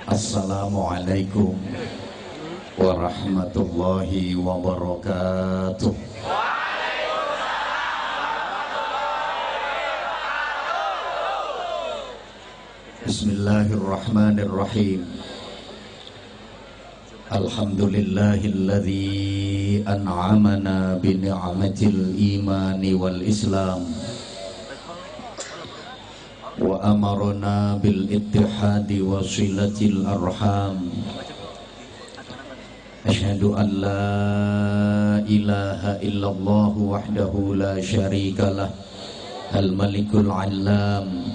Assalamualaikum warahmatullahi wabarakatuh. Bismillahirrahmanirrahim. Alhamdulillahilladzi an'amana bi ni'matil imani wal islam wa amarna bil ittihadi wa silatil arham. Asyhadu an la ilaha illallah wahdahu la syarikalah al malikul allam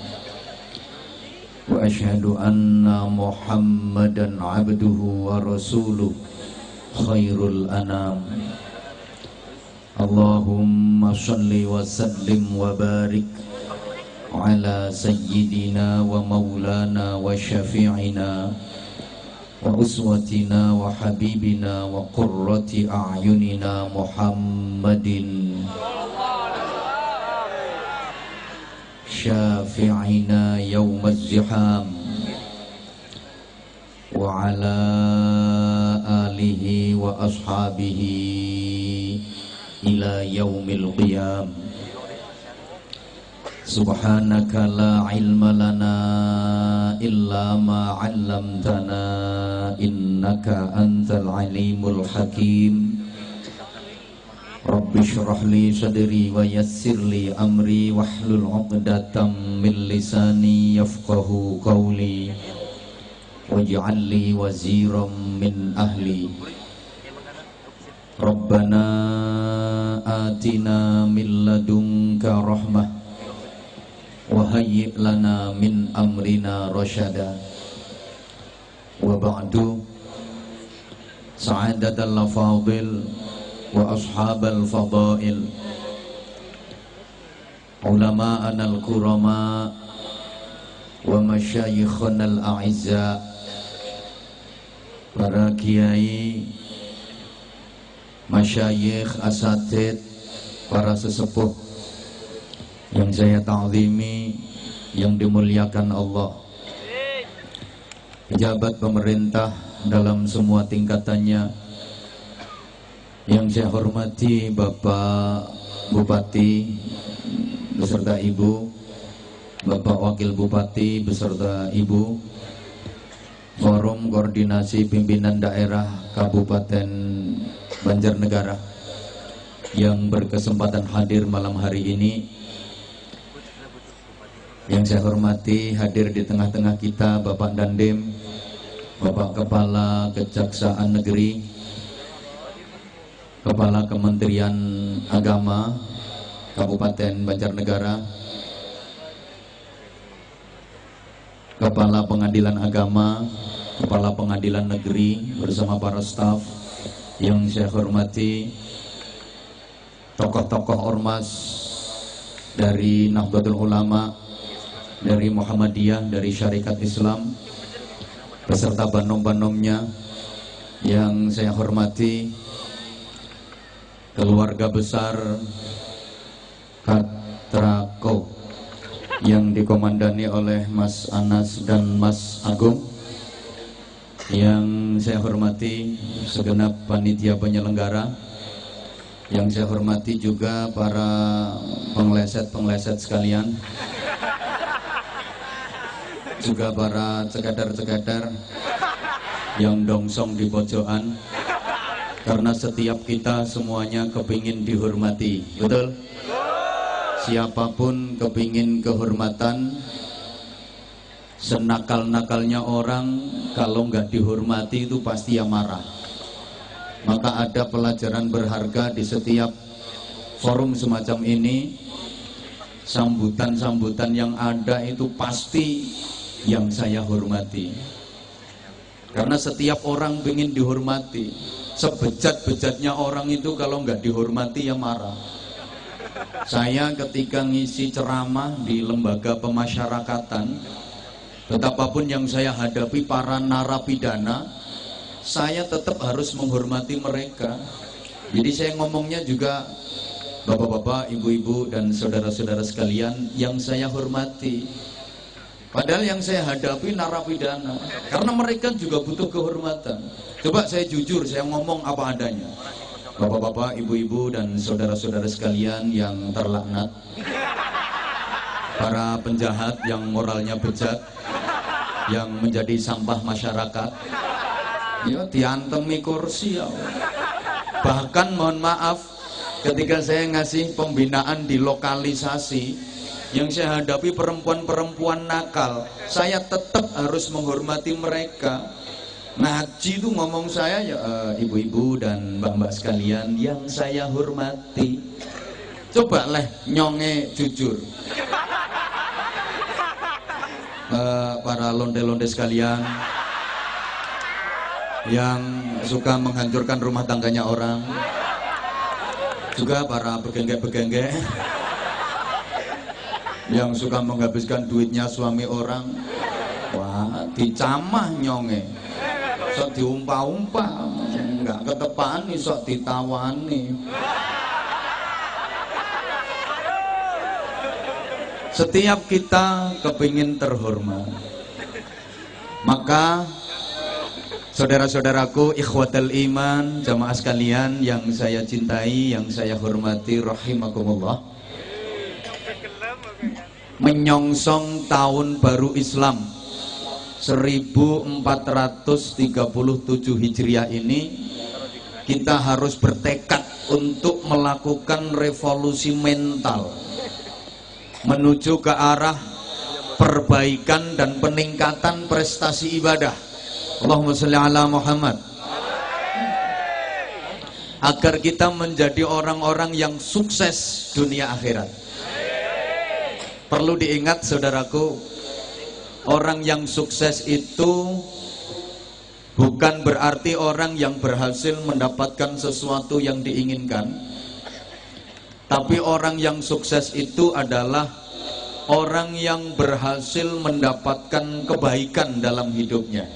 wa asyhadu anna muhammadan abduhu wa rasuluh khairul anam. Allahumma salli wa sallim wa barik ala sayyidina wa maulana wa syafi'ina wa uswatina wa habibina wa qurrati a'yunina Muhammadin syafi'ina yawmaz ziham wa ala alihi wa ashabihi ila yaumil qiyam. Subhanaka la ilma lana illa ma 'allamtana innaka antal alimul hakim. Rabbi shrah li sadri wa yassir li amri wahlul 'uqdatam min lisani yafqahu qawli waj'al li waziran min ahli. Rabbana atina min ladunka rahmah wa hayyi' lana min amrina rasyada. Wa ba'du, sa'adatal lafadil wa ashabal fadail, ulama'ana al-kurama wa masyayikhana al-a'izza, para kiai, masyayikh, asatid, para sesepuh yang saya ta'zimi, yang dimuliakan Allah, pejabat pemerintah dalam semua tingkatannya, yang saya hormati Bapak Bupati beserta Ibu, Bapak Wakil Bupati beserta Ibu, Forum Koordinasi Pimpinan Daerah Kabupaten Banjarnegara yang berkesempatan hadir malam hari ini. Yang saya hormati, hadir di tengah-tengah kita Bapak Dandim, Bapak Kepala Kejaksaan Negeri, Kepala Kementerian Agama Kabupaten Banjarnegara, Kepala Pengadilan Agama, Kepala Pengadilan Negeri bersama para staf. Yang saya hormati, tokoh-tokoh ormas dari Nahdlatul Ulama, dari Muhammadiyah, dari Syarikat Islam, beserta banom-banomnya. Yang saya hormati, keluarga besar Katrako yang dikomandani oleh Mas Anas dan Mas Agung. Yang saya hormati segenap panitia penyelenggara. Yang saya hormati juga para pengleset-pengleset sekalian, juga para cekadar-cekadar yang dongsong di pojokan, karena setiap kita semuanya kepingin dihormati, betul? Siapapun kepingin kehormatan. Senakal-nakalnya orang, kalau nggak dihormati itu pasti ya marah. Maka ada pelajaran berharga di setiap forum semacam ini. Sambutan-sambutan yang ada itu pasti yang saya hormati, karena setiap orang ingin dihormati. Sebejat-bejatnya orang itu kalau nggak dihormati ya marah. Saya ketika ngisi ceramah di lembaga pemasyarakatan, betapapun yang saya hadapi para narapidana, saya tetap harus menghormati mereka. Jadi saya ngomongnya juga bapak-bapak, ibu-ibu, dan saudara-saudara sekalian yang saya hormati. Padahal yang saya hadapi narapidana, karena mereka juga butuh kehormatan. Coba saya jujur, saya ngomong apa adanya. Bapak-bapak, ibu-ibu, dan saudara-saudara sekalian yang terlaknat, para penjahat yang moralnya bejat, yang menjadi sampah masyarakat, ya diantemi kursi ya. Bahkan mohon maaf, ketika saya ngasih pembinaan di lokalisasi, yang saya hadapi perempuan-perempuan nakal, saya tetap harus menghormati mereka. Ngaji itu ngomong saya ya, ibu-ibu dan mbak-mbak sekalian yang saya hormati. Coba leh nyonge jujur. Para londe-londe sekalian yang suka menghancurkan rumah tangganya orang, juga para begenggek-begenggek yang suka menghabiskan duitnya suami orang, wah dicamah nyonge, sok diumpa-umpa, nggak ketepani, sok ditawani. Setiap kita kepingin terhormat, maka saudara-saudaraku, ikhwatul iman, jamaah sekalian yang saya cintai, yang saya hormati, rahimakumullah, menyongsong tahun baru Islam 1437 Hijriah ini, kita harus bertekad untuk melakukan revolusi mental menuju ke arah perbaikan dan peningkatan prestasi ibadah. Allahumma sholli ala Muhammad. Agar kita menjadi orang-orang yang sukses dunia akhirat. Perlu diingat saudaraku, orang yang sukses itu bukan berarti orang yang berhasil mendapatkan sesuatu yang diinginkan. Tapi orang yang sukses itu adalah orang yang berhasil mendapatkan kebaikan dalam hidupnya.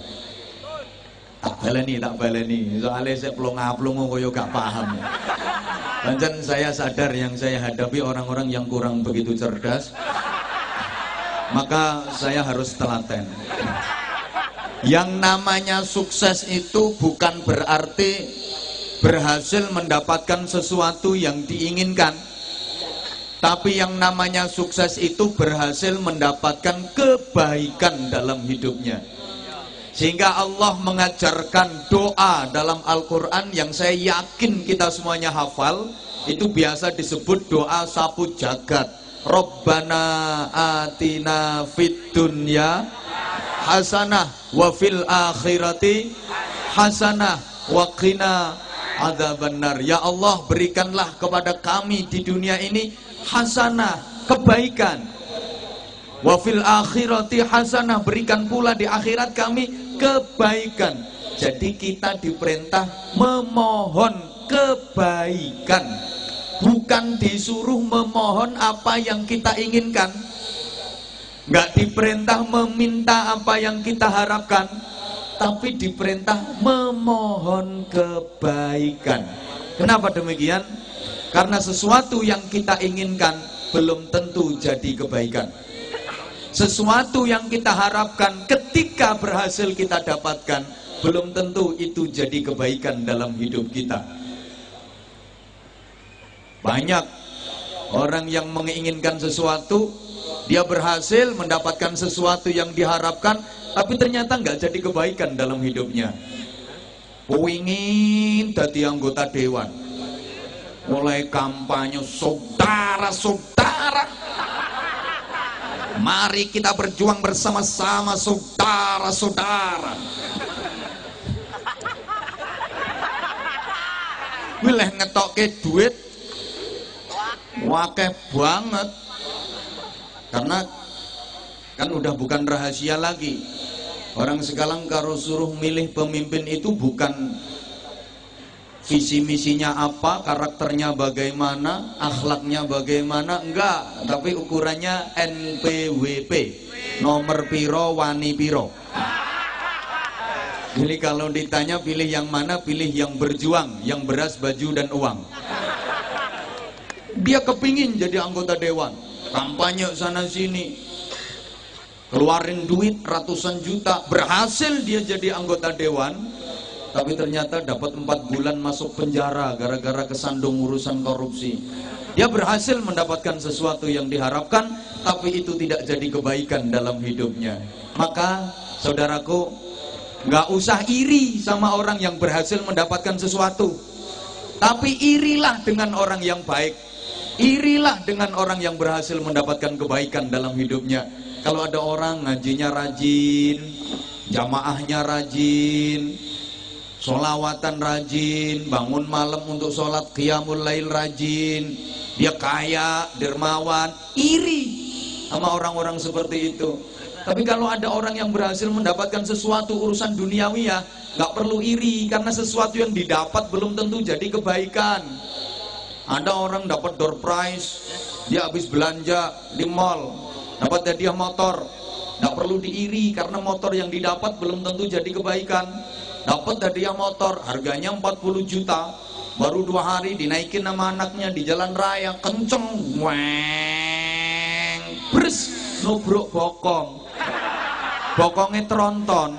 Tak baleni, soalnya saya pelong-pelong koyo gak paham. Pancen saya sadar yang saya hadapi orang-orang yang kurang begitu cerdas, maka saya harus telaten. Yang namanya sukses itu bukan berarti berhasil mendapatkan sesuatu yang diinginkan, tapi yang namanya sukses itu berhasil mendapatkan kebaikan dalam hidupnya. Sehingga Allah mengajarkan doa dalam Al-Quran yang saya yakin kita semuanya hafal. Itu biasa disebut doa sapu jagat. Rabbana atina fid dunya hasanah wa fil akhirati hasanah wa qina adzabannar. Ya Allah, berikanlah kepada kami di dunia ini hasanah, kebaikan. Wa fil akhirati hasanah, berikan pula di akhirat kami kebaikan. Jadi kita diperintah memohon kebaikan, bukan disuruh memohon apa yang kita inginkan. Nggak diperintah meminta apa yang kita harapkan, tapi diperintah memohon kebaikan. Kenapa demikian? Karena sesuatu yang kita inginkan belum tentu jadi kebaikan. Sesuatu yang kita harapkan ketika berhasil kita dapatkan, belum tentu itu jadi kebaikan dalam hidup kita. Banyak orang yang menginginkan sesuatu, dia berhasil mendapatkan sesuatu yang diharapkan, tapi ternyata nggak jadi kebaikan dalam hidupnya. Pengin jadi anggota dewan, mulai kampanye saudara-saudara, mari kita berjuang bersama-sama saudara-saudara. Wileh ngetokke duit wakeh banget, karena kan udah bukan rahasia lagi. Orang sekarang kalau suruh milih pemimpin itu bukan visi misinya apa, karakternya bagaimana, akhlaknya bagaimana, enggak, tapi ukurannya NPWP, nomor piro wani piro. Jadi kalau ditanya pilih yang mana, pilih yang berjuang, yang beras, baju, dan uang. Dia kepingin jadi anggota dewan, kampanye sana sini, keluarin duit ratusan juta, berhasil dia jadi anggota dewan, tapi ternyata dapat 4 bulan masuk penjara gara-gara kesandung urusan korupsi. Dia berhasil mendapatkan sesuatu yang diharapkan, tapi itu tidak jadi kebaikan dalam hidupnya. Maka saudaraku, nggak usah iri sama orang yang berhasil mendapatkan sesuatu, tapi irilah dengan orang yang baik. Irilah dengan orang yang berhasil mendapatkan kebaikan dalam hidupnya. Kalau ada orang ngajinya rajin, jamaahnya rajin, sholawatan rajin, bangun malam untuk sholat qiyamul lail rajin, dia kaya, dermawan, iri sama orang-orang seperti itu. Tapi kalau ada orang yang berhasil mendapatkan sesuatu urusan duniawi, ya nggak perlu iri, karena sesuatu yang didapat belum tentu jadi kebaikan. Ada orang dapat door prize, dia habis belanja di mall, dapat hadiah motor, nggak perlu diiri, karena motor yang didapat belum tentu jadi kebaikan. Dapat hadiah motor, harganya 40 juta, baru 2 hari dinaikin sama anaknya di jalan raya, kenceng, weng, bres, nubruk bokong, bokongnya tronton.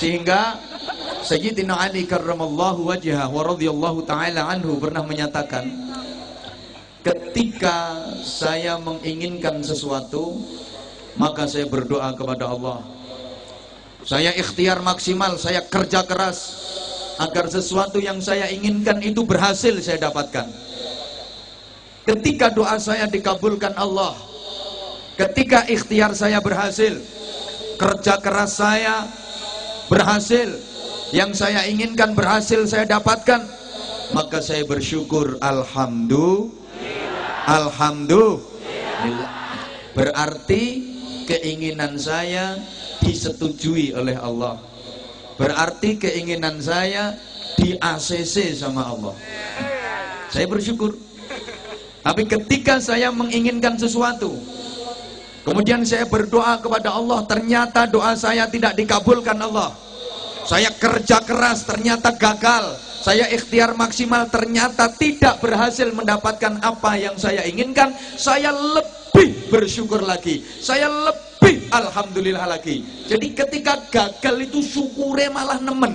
Sehingga Sayyidina Ali karramallahu wajhah wa radhiyallahu ta'ala anhu pernah menyatakan, ketika saya menginginkan sesuatu, maka saya berdoa kepada Allah. Saya ikhtiar maksimal, saya kerja keras agar sesuatu yang saya inginkan itu berhasil saya dapatkan. Ketika doa saya dikabulkan Allah, ketika ikhtiar saya berhasil, kerja keras saya berhasil, yang saya inginkan berhasil saya dapatkan, maka saya bersyukur, alhamdulillah. Berarti keinginan saya disetujui oleh Allah, berarti keinginan saya di ACC sama Allah. Saya bersyukur. Tapi ketika saya menginginkan sesuatu, kemudian saya berdoa kepada Allah, ternyata doa saya tidak dikabulkan Allah. Saya kerja keras, ternyata gagal. Saya ikhtiar maksimal, ternyata tidak berhasil mendapatkan apa yang saya inginkan. Saya lebih bersyukur lagi, saya lebih alhamdulillah lagi. Jadi ketika gagal itu syukurnya malah nemen.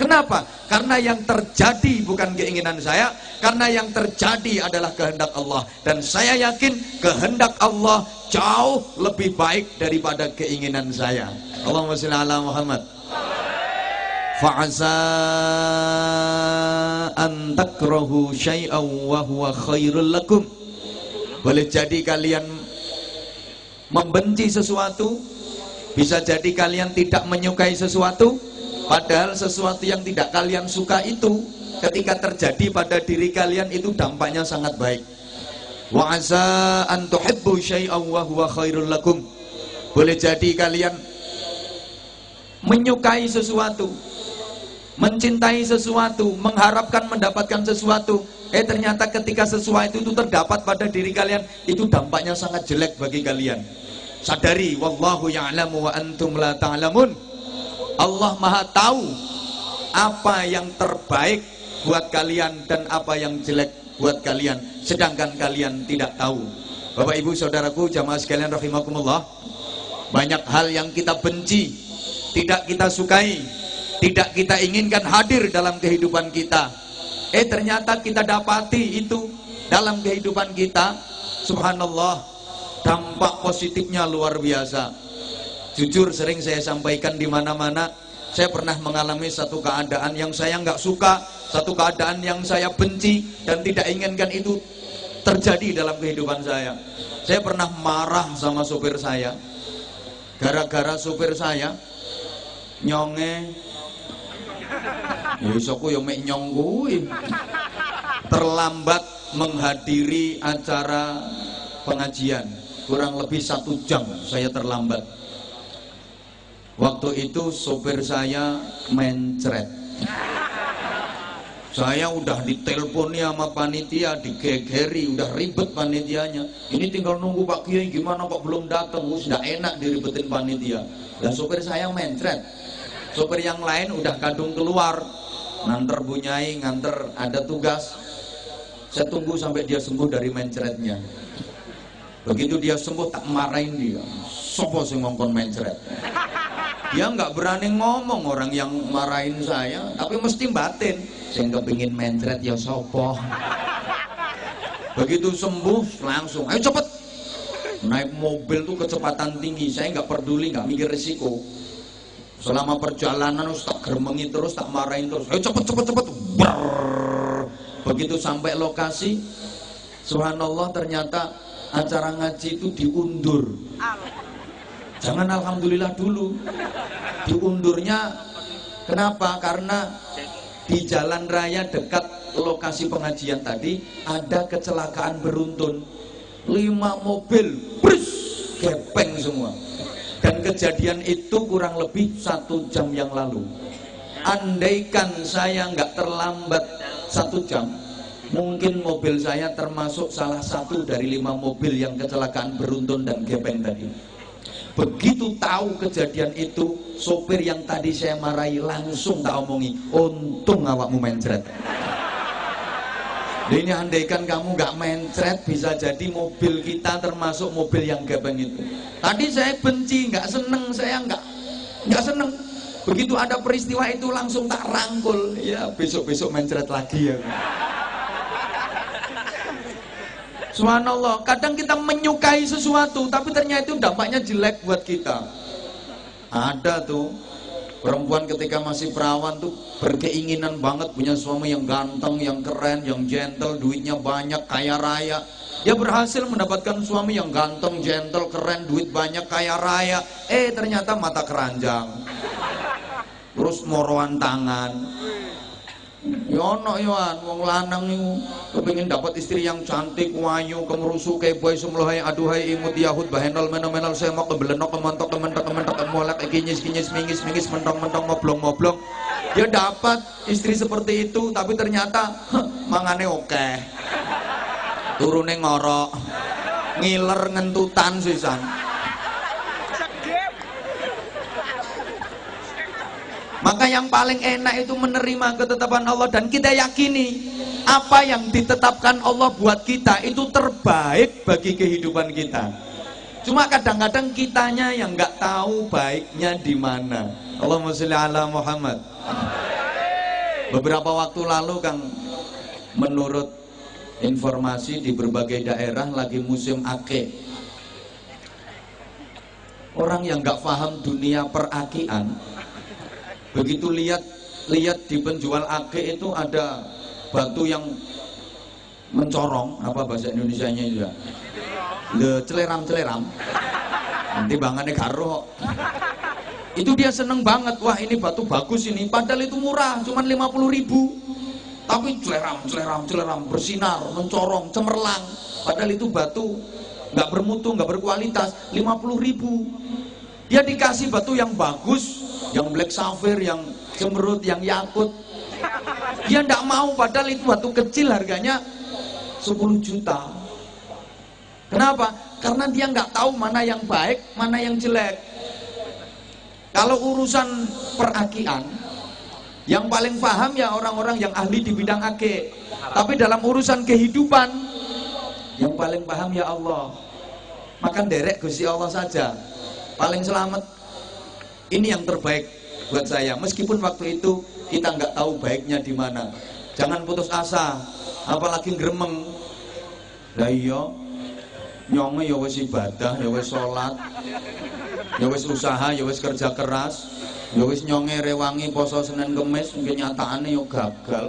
Kenapa? Karena yang terjadi bukan keinginan saya, karena yang terjadi adalah kehendak Allah. Dan saya yakin kehendak Allah jauh lebih baik daripada keinginan saya. Allahumma shalli ala Muhammad. Fa'asa an takrahu syai'an wa huwa khairul lakum. Boleh jadi kalian membenci sesuatu, bisa jadi kalian tidak menyukai sesuatu, padahal sesuatu yang tidak kalian suka itu ketika terjadi pada diri kalian itu dampaknya sangat baik. Wa asa an tuhibbu syai'an wa huwa khairul lakum. Boleh jadi kalian menyukai sesuatu, mencintai sesuatu, mengharapkan mendapatkan sesuatu, ternyata ketika sesuatu itu terdapat pada diri kalian, itu dampaknya sangat jelek bagi kalian. Sadari, wallahu ya'lamu wa antum la ta'lamun. Allah Maha tahu apa yang terbaik buat kalian dan apa yang jelek buat kalian, sedangkan kalian tidak tahu. Bapak Ibu Saudaraku jamaah sekalian rahimakumullah, banyak hal yang kita benci, tidak kita sukai, tidak kita inginkan hadir dalam kehidupan kita, ternyata kita dapati itu dalam kehidupan kita. Subhanallah, dampak positifnya luar biasa. Jujur sering saya sampaikan di mana-mana, saya pernah mengalami satu keadaan yang saya nggak suka, satu keadaan yang saya benci dan tidak inginkan itu terjadi dalam kehidupan saya. Saya pernah marah sama sopir saya, gara-gara sopir saya nyonge, aku yang mek nyong kuwi, terlambat menghadiri acara pengajian, kurang lebih 1 jam saya terlambat. Waktu itu sopir saya mencret, Saya udah diteleponi sama panitia, digegeri, udah ribet panitianya. Ini tinggal nunggu Pak Kiai, gimana kok belum datang? Sudah enak diribetin panitia. Dan sopir saya mencret. Sopir yang lain udah kadung keluar, nganter bunyai, nganter ada tugas. Saya tunggu sampai dia sembuh dari mencretnya. Begitu dia sembuh, tak marahin dia. Sopo sing ngongkon mencret. Dia nggak berani ngomong, orang yang marahin saya, tapi mesti batin. Saya kepingin mencret ya sopo. Begitu sembuh langsung, ayo cepet. Naik mobil tuh kecepatan tinggi, saya nggak peduli, nggak mikir risiko. Selama perjalanan tak geremengi terus, tak marahin terus. Ayo cepet. Brrr. Begitu sampai lokasi, subhanallah ternyata acara ngaji itu diundur. Jangan alhamdulillah dulu. Diundurnya kenapa? Karena di jalan raya dekat lokasi pengajian tadi ada kecelakaan beruntun. 5 mobil brus, gepeng semua. Dan kejadian itu kurang lebih 1 jam yang lalu. Andaikan saya nggak terlambat 1 jam, mungkin mobil saya termasuk salah satu dari 5 mobil yang kecelakaan beruntun dan gepeng tadi. Begitu tahu kejadian itu, sopir yang tadi saya marahi langsung tak omongi, untung awakmu mencret. Ini andaikan kamu nggak mencret, bisa jadi mobil kita termasuk mobil yang gepeng itu. Tadi saya benci, nggak seneng, saya nggak seneng. Begitu ada peristiwa itu langsung tak rangkul, ya besok mencret lagi ya. Subhanallah, kadang kita menyukai sesuatu tapi ternyata itu dampaknya jelek buat kita. Ada tuh perempuan ketika masih perawan tuh berkeinginan banget punya suami yang ganteng, yang keren, yang gentle, duitnya banyak, kaya raya. Dia berhasil mendapatkan suami yang ganteng, gentle, keren, duit banyak, kaya raya. Ternyata mata keranjang, terus moroan tangan. Yono yoan, wong lanang niku kepengin dapat istri yang cantik, wayu, kemerusu, keboy, semlohai, aduhai, imut, yahud, bahenol, menol, semok, kebelenok, kemontok, kementok, molek, kinyis, mingis, mentong, moblong. Dia dapat istri seperti itu, tapi ternyata mangane oke. Turune ngorok, ngiler ngentutan sisan. Maka yang paling enak itu menerima ketetapan Allah dan kita yakini apa yang ditetapkan Allah buat kita itu terbaik bagi kehidupan kita. Cuma kadang-kadang kitanya yang nggak tahu baiknya di mana. Allahumma sholli ala Muhammad. Beberapa waktu lalu Kang, menurut informasi di berbagai daerah lagi musim akik. Orang yang nggak paham dunia perakian, begitu lihat di penjual akik itu ada batu yang mencorong, apa bahasa Indonesianya itu ya, celeram, nanti bangannya karo. Itu dia seneng banget, wah ini batu bagus ini, padahal itu murah, cuman 50.000, tapi celeram, bersinar, mencorong, cemerlang, padahal itu batu nggak bermutu, nggak berkualitas, 50.000. Dia dikasih batu yang bagus, yang black sapphire, yang cemerut, yang yakut. Dia tidak mau, padahal itu batu kecil harganya 10 juta. Kenapa? Karena dia nggak tahu mana yang baik, mana yang jelek. Kalau urusan perakian, yang paling paham ya orang-orang yang ahli di bidang akik. Tapi dalam urusan kehidupan, yang paling paham ya Allah. Maka derek Gusti Allah saja paling selamat. Ini yang terbaik buat saya, meskipun waktu itu kita nggak tahu baiknya di mana. Jangan putus asa, apalagi gremeng. Lah iya, nyonge ya wis ibadah, ya wis salat, ya wis usaha, ya wis kerja keras, ya wis nyonge rewangi poso Senin Kemis, mungkin nyataane ya gagal.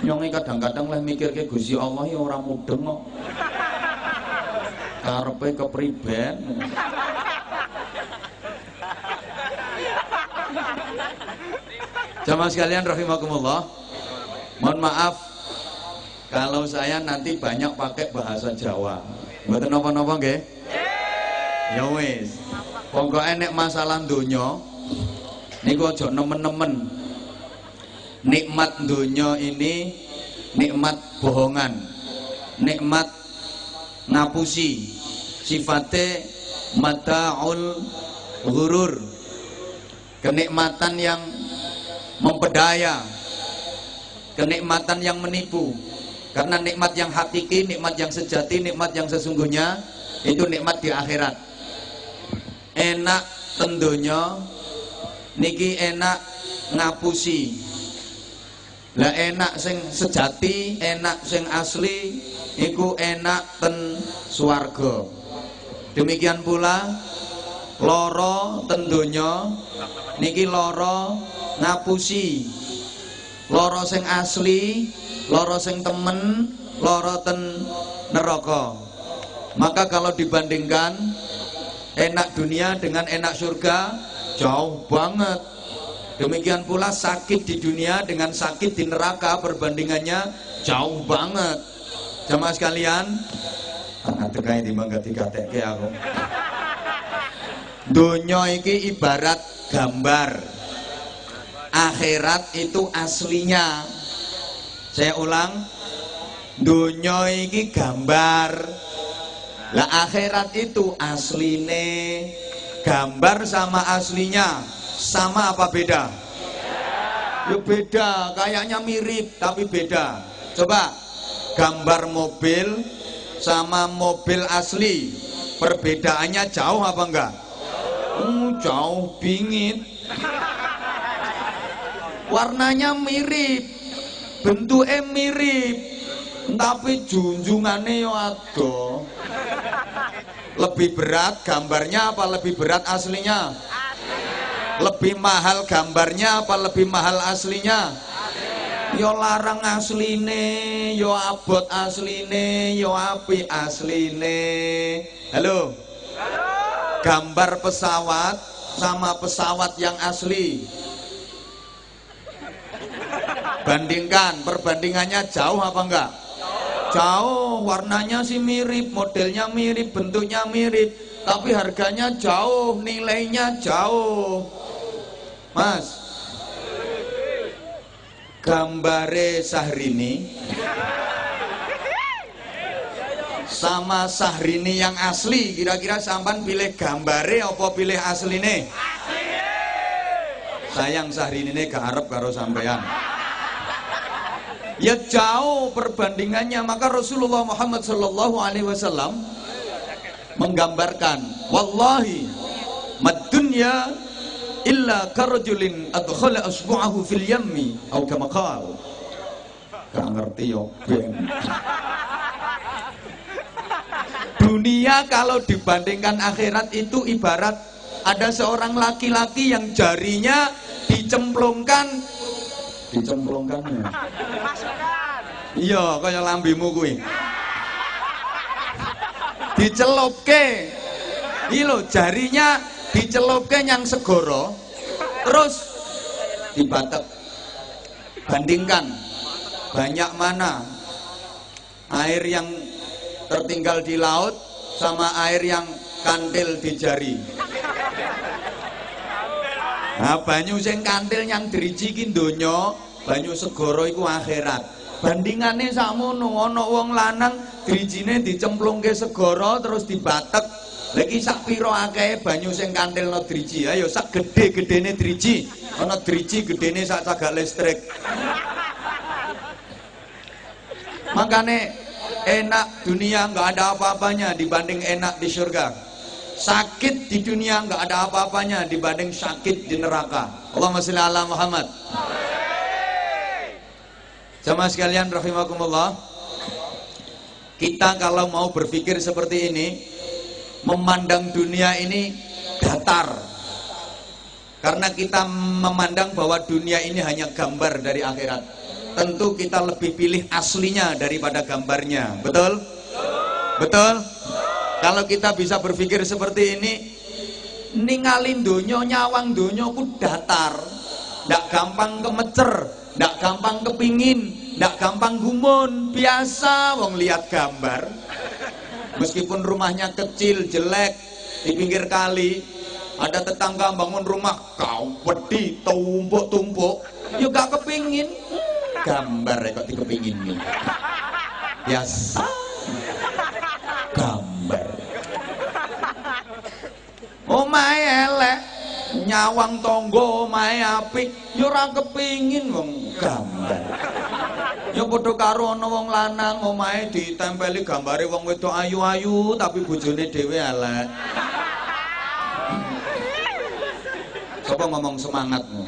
Nyonge kadang-kadang lah mikir ke Gusti Allah ya ora mudeng kok. Karepe kepriben. Jamaah sekalian rahimakumullah, mohon maaf kalau saya nanti banyak pakai bahasa Jawa. Mboten napa-napa nggih? Ya wis. Pokoke nek masalah donya niku aja nemen-nemen. nikmat dunia ini nikmat bohongan, nikmat ngapusi, sifatnya mata'ul ghurur, kenikmatan yang mempedaya, kenikmatan yang menipu. Karena nikmat yang hakiki, nikmat yang sejati, nikmat yang sesungguhnya itu nikmat di akhirat. Enak tentunya niki enak ngapusi. Lah enak sing sejati, enak sing asli iku enak ten swarga. Demikian pula loro tentunya niki loro ngapusi. Loro sing asli, loro sing temen, loro ten neraka. Maka kalau dibandingkan enak dunia dengan enak surga jauh banget. Demikian pula sakit di dunia dengan sakit di neraka perbandingannya jauh banget. Jamaah sekalian, tekai timbang dikateke aku. Dunia iki ibarat gambar, akhirat itu aslinya. Saya ulang, dunia iki gambar, lah akhirat itu asline. Gambar sama aslinya sama apa beda? Ya beda, kayaknya mirip tapi beda. Coba gambar mobil sama mobil asli, perbedaannya jauh apa enggak? Jauh bingit. Warnanya mirip, bentuknya mirip, tapi junjungannya yo ado. Lebih berat gambarnya apa lebih berat aslinya? Lebih mahal gambarnya apa lebih mahal aslinya? Yo larang asline, yo abot asline, yo api asline. Halo? Gambar pesawat sama pesawat yang asli, bandingkan, perbandingannya jauh apa enggak? Jauh. Warnanya sih mirip, modelnya mirip, bentuknya mirip, tapi harganya jauh, nilainya jauh. Mas, gambare Syahrini sama Syahrini yang asli, kira-kira sampan pilih gambare apa pilih asline? Sayang Syahrini ini gak arep karo sampean. Ya jauh perbandingannya. Maka Rasulullah Muhammad SAW menggambarkan, wallahi mad dunya illa karajulin adkhala asbu'ahu fil yammi atau kama qala. Gak ngerti yo ben. Dunia kalau dibandingkan akhirat itu ibarat ada seorang laki-laki yang jarinya dicemplungkan. Iya, kaya lambimu kuwi. Dicelupke. Iki lho, jarinya dicelupke nyang segara, terus dibatek. Bandingkan banyak mana air yang tertinggal di laut sama air yang kantil di jari. Nah, banyu sing kantil yang driji ki donya, banyu segara iku akhirat. Bandingane sakmono, ana wong lanang drijine dicemplungke segara terus dibatek. Lha iki sak pira akeh banyu sing kantilno driji? Ayo sak gedhe-gedhene driji. Ana driji gedhene sak cagak listrik. Makane enak dunia nggak ada apa-apanya dibanding enak di surga. Sakit di dunia nggak ada apa-apanya dibanding sakit di neraka. Allahumma sholli ala Muhammad. Jamaah sekalian rahimakumullah, kita kalau mau berpikir seperti ini, memandang dunia ini datar, karena kita memandang bahwa dunia ini hanya gambar dari akhirat. Tentu kita lebih pilih aslinya daripada gambarnya. Betul? Betul? Kalau kita bisa berpikir seperti ini, ningalin donya, nyawang donya ku datar, ndak gampang kemecer, ndak gampang kepingin, ndak gampang gumun. Biasa wong lihat gambar, meskipun rumahnya kecil, jelek, di pinggir kali, ada tetangga bangun rumah kau wedi tumpuk-tumpuk, ya gak kepingin. kepingin gambar kok dikepingin nih biasa gambar omahe elek nyawang tonggo omahe apik ya ora kepingin wong gambar ya padha karo ana wong lanang omahe ditempeli gambare wong wedok ayu-ayu tapi bojone dhewe elek. Sapa ngomong semangatmu?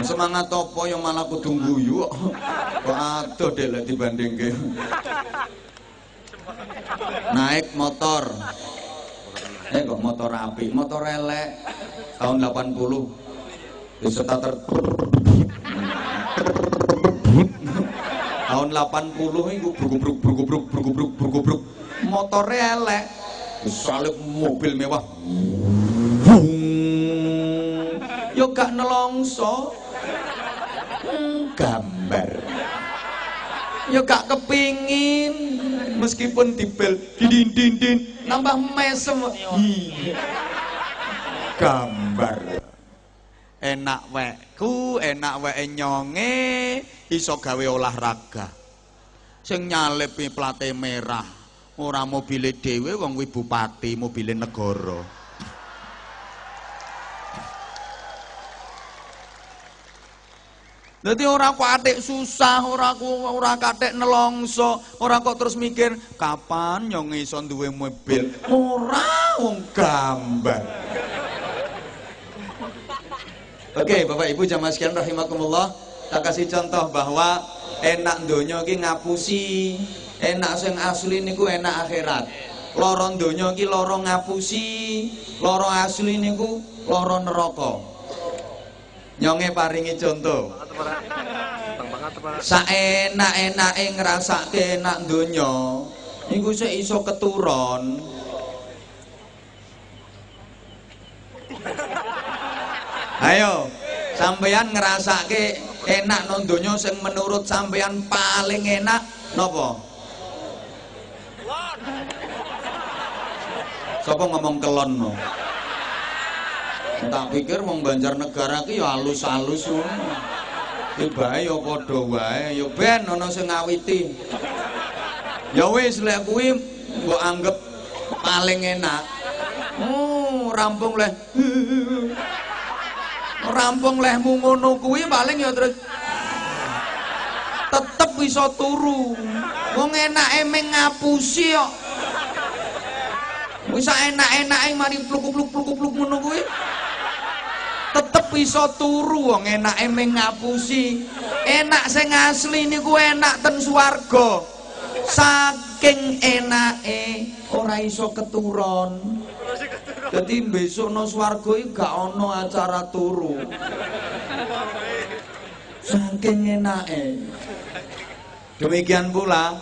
Semangat apa yang malah kudu guyu kok adoh dek lek dibandingke. Naik motor. Kok motor apik, motor elek tahun 80. Di starter tahun 80 iku bruk-bruk. Motore elek. Salib mobil mewah. Yo gak nelongso. Gambar. Yo gak kepingin meskipun dibel dindin nambah mesem. Gambar. Enak wekku, enak weke nyonge iso gawe olahraga. Sing nyalipi plate merah, ora mobile dhewe wong kuwi bupati, mobile negara. Dadi ora kathik susah, ora kathik nelongso, ora kok terus mikir kapan nyonge iso duwe mobil. Ora wong gambar. Oke, Bapak Ibu jamaah sekalian rahimakumullah, tak kasih contoh bahwa enak donya iki ngapusi, enak sing asli niku enak akhirat. Loro donya iki loro ngapusi, loro asli niku loro neraka. Nyonge paringi contoh. Saenak-enake ngrasake enak donya niku sik iso keturun. Ayo, sampeyan ngrasake enak nang donya sing menurut sampeyan paling enak napa? Sapa ngomong kelon no? Tak pikir wong Banjarnegara ki ya halus-halus ngono. Tibae ya padha wae, ya ben ana sing ngawiti. Ya wis lek kuwi mbok anggap paling enak. Rampung leh. Rampung lehmu ngono kuwi paling ya terus tetep iso turu. Wong enake meng ngapusi kok. Wis enak-enake mari pluk-pluk ngono kuwi. Tetep iso turu wong enake meng ngapusi. Enak sing asli niku enak ten swarga. Saking enake ora iso keturun. Jadi besok no swarga iki gak ono acara turu. Saking enake. Demikian pula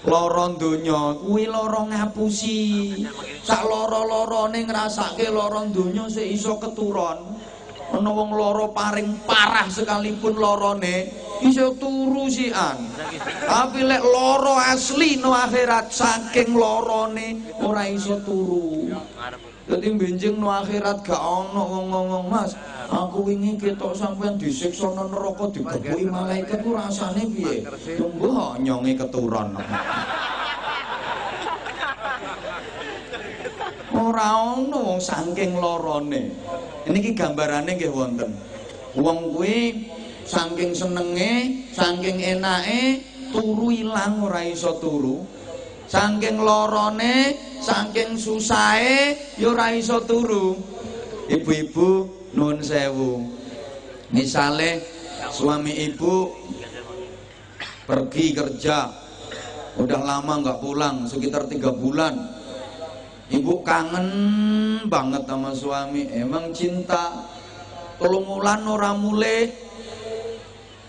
loro donya kuwi loro ngapusi. Sak loro-lorone ngrasake loro donya sik iso keturun. Ana wong loro paring parah sekalipun lorone iso turu sian. Tapi lek loro asli no akhirat saking lorone ora iso turu. Dadi benjing no akhirat gak ono wong ngomong, "Mas, aku wingi ketok sampean disiksa nang neraka digebuki malaikat ku rasane piye?" Tunggu nyonge keturun. Ora ono wong saking lorone. Niki gambarane nggih wonten. Wong kuwi saking senenge, saking enake turu ilang ora iso turu. Saking lorone, saking susahe ya ora iso turu. Ibu-ibu nuwun sewu. Misale suami ibu pergi kerja udah lama nggak pulang, sekitar 3 bulan. Ibu kangen banget sama suami, emang cinta. 3 wulan ora mulih,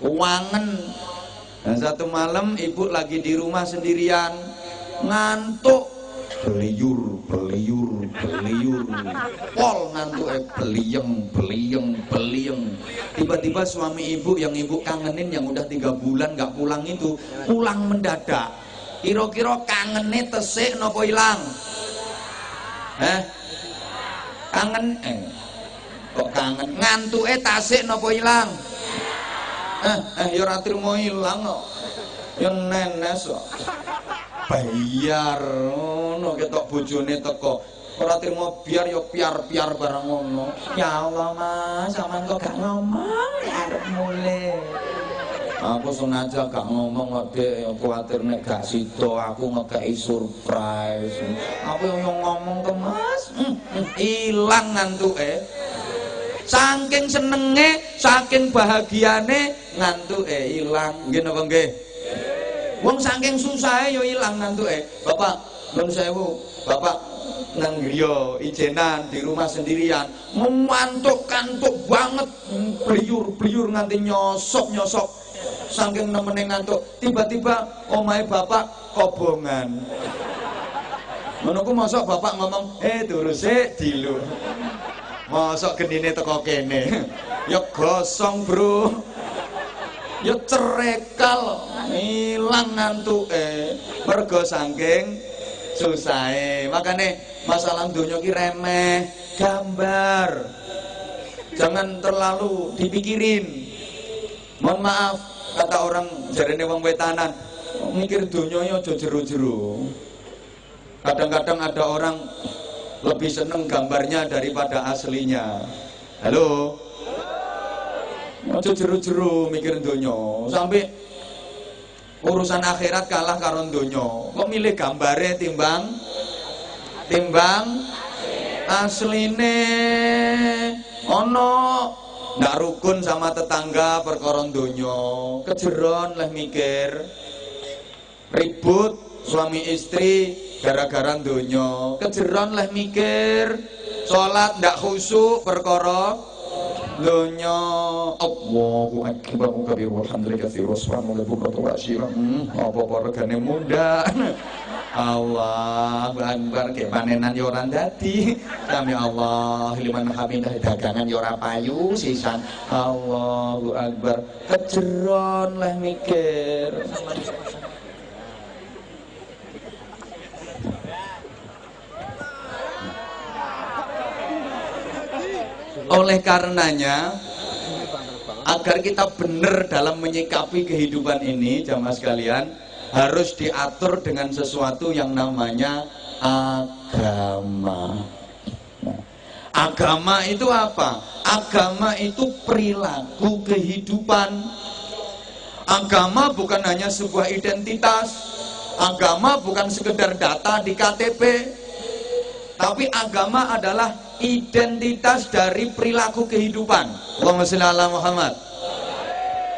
wangen. Dan satu malam ibu lagi di rumah sendirian, ngantuk, beliur, pol ngantuk, beliyeng. Tiba-tiba suami ibu yang ibu kangenin yang udah 3 bulan nggak pulang itu pulang mendadak. Kira-kira kangene tesik napa ilang? Kangen kok kangen ngantuke tasik napa ilang? Ya ora trimo ilang kok. Ya nenes kok. Bayar ngono ketok bojone teko. Ora trimo biar ya piar-piar barang ngono. Ya Allah Mas, sampean kok gak ngomong arep mulih. Aku sengaja gak ngomong kok Dek, kuwatir nek gak sida aku ngekeki surprise. Aku yang ngomong ke Mas, ilang ngantuke. Saking senenge, saking bahagiane ngantuke ilang. Nggih napa nggih? Wong saking susahe yo ilang ngantuke. Bapak, nuwun sewu, Bapak nang griya ijenan di rumah sendirian, ngantuk-kantuk banget, bliyur-bliyur nganti nyosok-nyosok. Saking nemene ngantuk, tiba-tiba omahe bapak kobongan. Ngono ku mosok bapak ngomong, turu sik dilu. Mosok genine teko kene. Ya gosong, Bro. Ya cerekal, ilang ngantuke. Mergo saking susahe. Makane masalah donya ki remeh, gambar. Jangan terlalu dipikirin. Mohon maaf, kata orang jarene wong wetanan, mikir donya aja jero-jero. Kadang-kadang ada orang lebih seneng gambarnya daripada aslinya. Halo? Aja jero-jero mikir donya, sampai urusan akhirat kalah karo donya. Kok milih gambare timbang asline? Ono ndak rukun sama tetangga perkara donya, kejeron leh mikir. Ribut suami istri gara-gara donya, kejeron leh mikir. Salat ndak khusyuk perkara donya. Allahu akbar kabir walhamdulillah katsira subhanallah bukratan wa asyira. Apa regane munda. Allah akbar ke panenan yo ora dadi. Sami Allah liman hamidah, dagangan yo ora payu sisan. Allahu akbar, kejeron leh mikir. Oleh karenanya, agar kita benar dalam menyikapi kehidupan ini, jamaah sekalian, harus diatur dengan sesuatu yang namanya agama. Agama itu apa? Agama itu perilaku kehidupan. Agama bukan hanya sebuah identitas. Agama bukan sekedar data di KTP. Tapi agama adalah identitas dari perilaku kehidupan. Allahumma sholli ala Muhammad.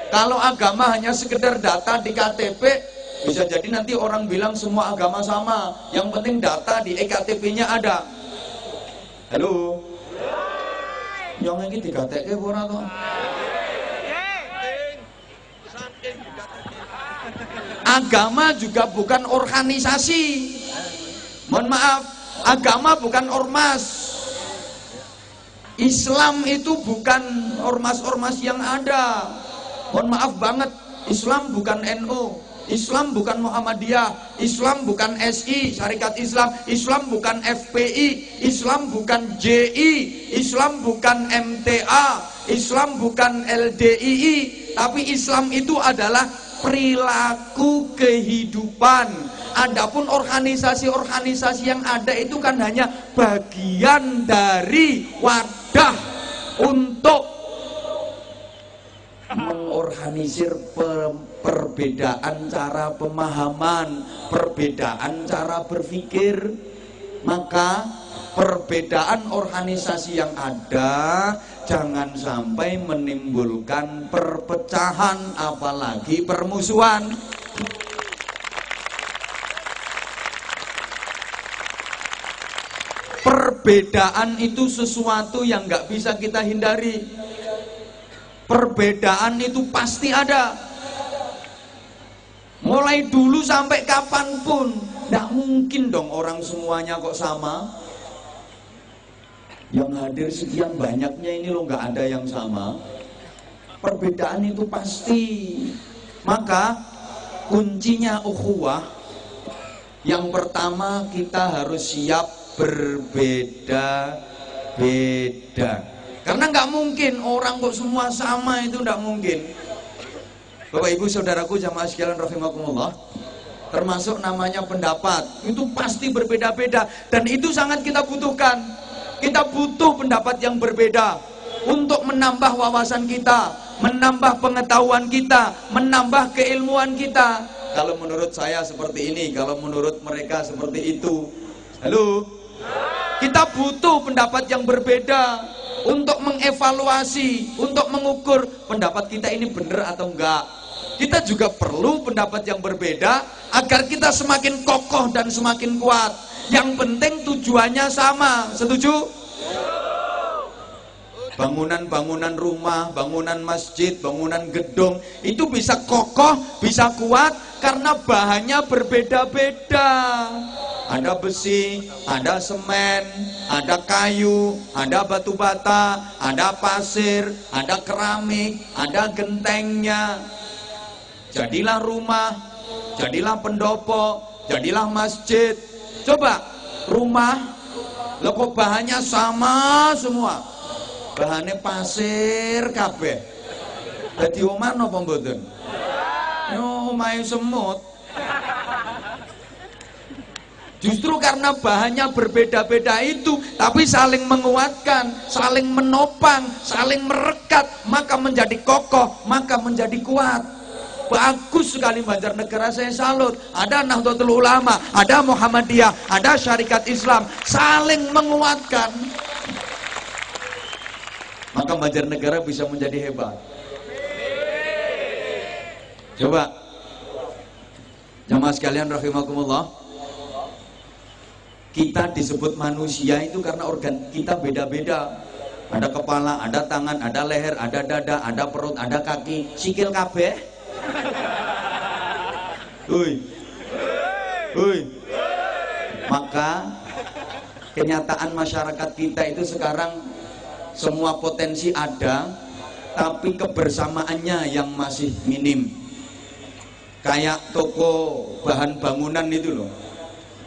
Kalau agama hanya sekedar data di KTP, bisa jadi nanti orang bilang semua agama sama. Yang penting data di EKTP-nya ada. Halo? Yang ini digatekke ora to? Agama juga bukan organisasi. Mohon maaf, agama bukan ormas. Islam itu bukan ormas-ormas yang ada. Mohon maaf banget, Islam bukan NU. Islam bukan Muhammadiyah, Islam bukan SI, Syarikat Islam, Islam bukan FPI, Islam bukan JI, Islam bukan MTA, Islam bukan LDII, tapi Islam itu adalah perilaku kehidupan. Adapun organisasi-organisasi yang ada itu kan hanya bagian dari wadah untuk mengorganisir perbedaan cara pemahaman, perbedaan cara berpikir. Maka perbedaan organisasi yang ada jangan sampai menimbulkan perpecahan, apalagi permusuhan. Perbedaan itu sesuatu yang nggak bisa kita hindari. Perbedaan itu pasti ada. Mulai dulu sampai kapanpun, tidak mungkin dong orang semuanya kok sama. Yang hadir sekian banyaknya ini loh nggak ada yang sama. Perbedaan itu pasti. Maka kuncinya ukhuwah, yang pertama kita harus siap berbeda-beda. Karena nggak mungkin orang kok semua sama, itu nggak mungkin. Bapak Ibu saudaraku jamaah sekalian rahimakumullah, termasuk namanya pendapat itu pasti berbeda-beda, dan itu sangat kita butuhkan. Kita butuh pendapat yang berbeda untuk menambah wawasan kita, menambah pengetahuan kita, menambah keilmuan kita. Kalau menurut saya seperti ini, kalau menurut mereka seperti itu. Halo? Kita butuh pendapat yang berbeda untuk mengevaluasi, untuk mengukur pendapat kita ini benar atau enggak. Kita juga perlu pendapat yang berbeda agar kita semakin kokoh dan semakin kuat. Yang penting tujuannya sama. Setuju? Bangunan-bangunan rumah, bangunan masjid, bangunan gedung itu bisa kokoh, bisa kuat karena bahannya berbeda-beda. Ada besi, ada semen, ada kayu, ada batu bata, ada pasir, ada keramik, ada gentengnya. Jadilah rumah, jadilah pendopo, jadilah masjid. Coba rumah, lho kok bahannya sama semua. Bahannya pasir kabeh. Dadi omah napa mboten? Yo omahe semut. Justru karena bahannya berbeda-beda itu, tapi saling menguatkan, saling menopang, saling merekat, maka menjadi kokoh, maka menjadi kuat. Bagus sekali Banjarnegara, saya salut. Ada Nahdlatul Ulama, ada Muhammadiyah, ada Syarikat Islam, saling menguatkan. Maka Banjarnegara bisa menjadi hebat. Coba jamaah sekalian rahimakumullah, kita disebut manusia itu karena organ kita beda-beda. Ada kepala, ada tangan, ada leher, ada dada, ada perut, ada kaki, sikil kabeh. Maka kenyataan masyarakat kita itu sekarang semua potensi ada, tapi kebersamaannya yang masih minim. Kayak toko bahan bangunan itu loh,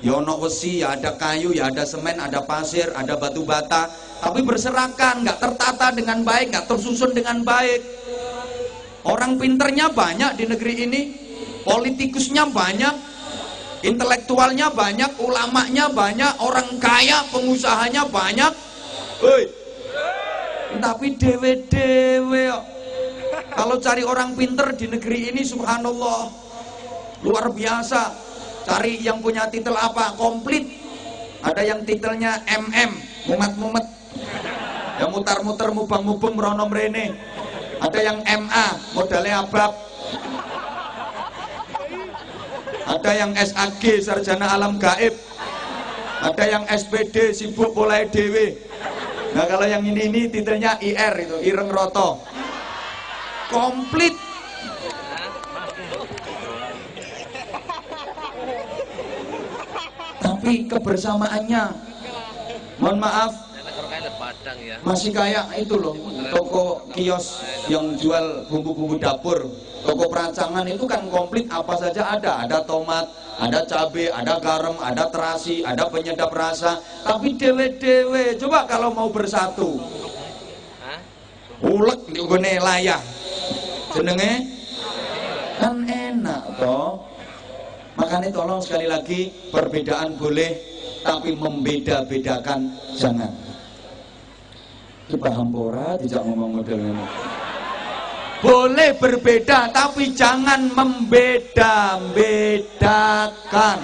ya ono wesi, ya ada kayu, ya ada semen, ada pasir, ada batu bata, tapi berserakan, nggak tertata dengan baik, nggak tersusun dengan baik. Orang pinternya banyak di negeri ini, politikusnya banyak, intelektualnya banyak, ulamanya banyak, orang kaya, pengusahanya banyak. Tapi dewe-dewe. Kalau cari orang pinter di negeri ini subhanallah, luar biasa. Cari yang punya titel apa? Komplit. Ada yang titelnya MM, mumet-mumet, yang mutar-mutar mubang-mubeng merono mrene. Ada yang MA, modalnya abab. Ada yang SAG, sarjana alam gaib. Ada yang SPD, sibuk mulai dewe. Nah kalau yang ini titelnya IR, itu Ireng Roto. Komplit. Tapi kebersamaannya, mohon maaf, masih kayak itu loh, toko kios yang jual bumbu-bumbu dapur, toko perancangan itu kan komplit, apa saja ada. Ada tomat, ada cabai, ada garam, ada terasi, ada penyedap rasa. Tapi dewe-dewe, coba kalau mau bersatu, ulek di gone layah, jenenge kan enak toh. Makanya tolong sekali lagi, perbedaan boleh, tapi membeda-bedakan jangan. Kita hampora tidak ngomong model ini. Boleh berbeda tapi jangan membeda-bedakan.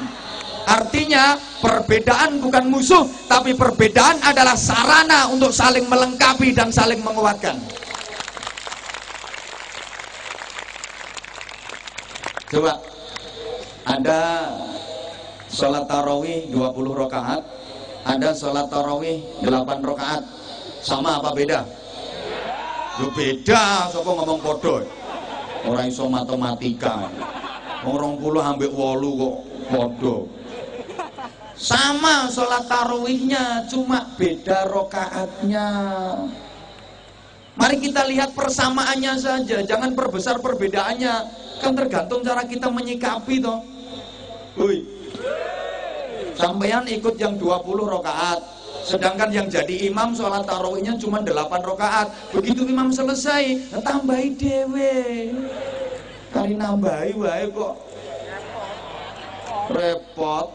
Artinya perbedaan bukan musuh, tapi perbedaan adalah sarana untuk saling melengkapi dan saling menguatkan. Coba, ada sholat tarawih 20 rakaat, ada sholat tarawih 8 rakaat. Sama apa beda? Yo beda, sapa ngomong podo. Ora iso matematika. Wong 20 ambek 8 kok podo. Sama sholat tarawihnya, cuma beda rokaatnya. Mari kita lihat persamaannya saja, jangan perbesar perbedaannya. Kan tergantung cara kita menyikapi toh. Sampeyan ikut yang 20 rokaat, sedangkan yang jadi imam sholat tarawihnya cuma 8 rakaat. Begitu imam selesai, tambahi dewe. Kali nambahi wae kok repot.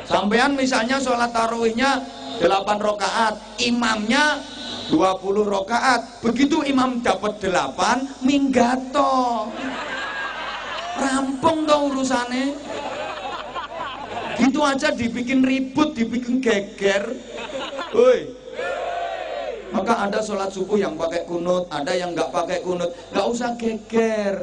Sampean misalnya sholat tarawihnya 8 rakaat, imamnya 20 rakaat. Begitu imam dapat 8, minggato. Rampung dong urusannya. Gitu aja dibikin ribut, dibikin geger. Woi. Maka ada sholat subuh yang pakai kunut, ada yang nggak pakai kunut. Nggak usah geger.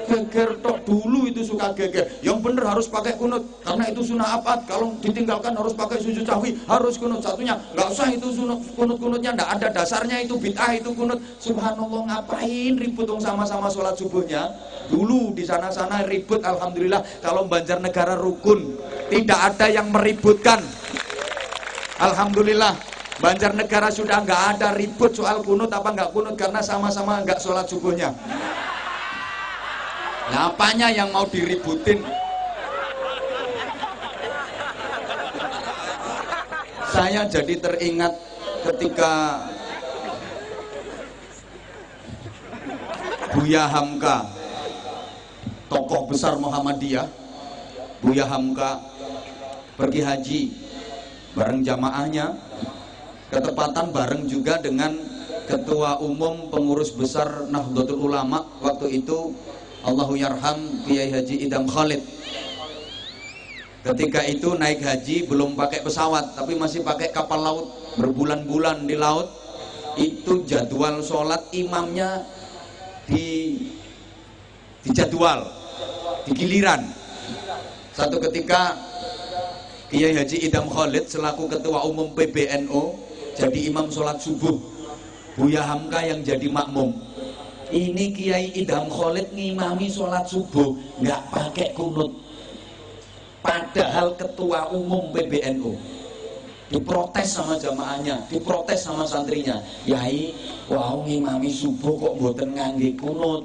Geger tok dulu itu suka geger. Yang bener harus pakai kunut karena itu sunnah abad. Kalau ditinggalkan harus pakai sujud sahwi, harus kunut. Satunya nggak usah itu kunut-kunutnya, nggak ada dasarnya, itu bid'ah itu kunut. Subhanallah, ngapain ribut dong sama-sama sholat subuhnya? Dulu di sana-sana ribut, alhamdulillah kalau Banjarnegara rukun, tidak ada yang meributkan. Alhamdulillah Banjarnegara sudah nggak ada ribut soal kunut apa nggak kunut karena sama-sama nggak sholat subuhnya. Nah, apanya yang mau diributin? Saya jadi teringat ketika Buya Hamka, tokoh besar Muhammadiyah, Buya Hamka pergi haji bareng jamaahnya, ketepatan bareng juga dengan Ketua Umum Pengurus Besar Nahdlatul Ulama waktu itu, Allahu yarham Kiai Haji Idam Khalid. Ketika itu naik haji belum pakai pesawat tapi masih pakai kapal laut, berbulan-bulan di laut. Itu jadwal sholat imamnya di jadwal, di giliran. Satu ketika Kiai Haji Idam Khalid selaku Ketua Umum PBNU jadi imam sholat subuh, Buya Hamka yang jadi makmum. Ini Kiai Idam Khalid ngimami sholat subuh nggak pakai kunut, padahal Ketua Umum PBNU. Diprotes sama jamaahnya, diprotes sama santrinya. Yai, wau ngimami subuh kok mboten ngangge kunut.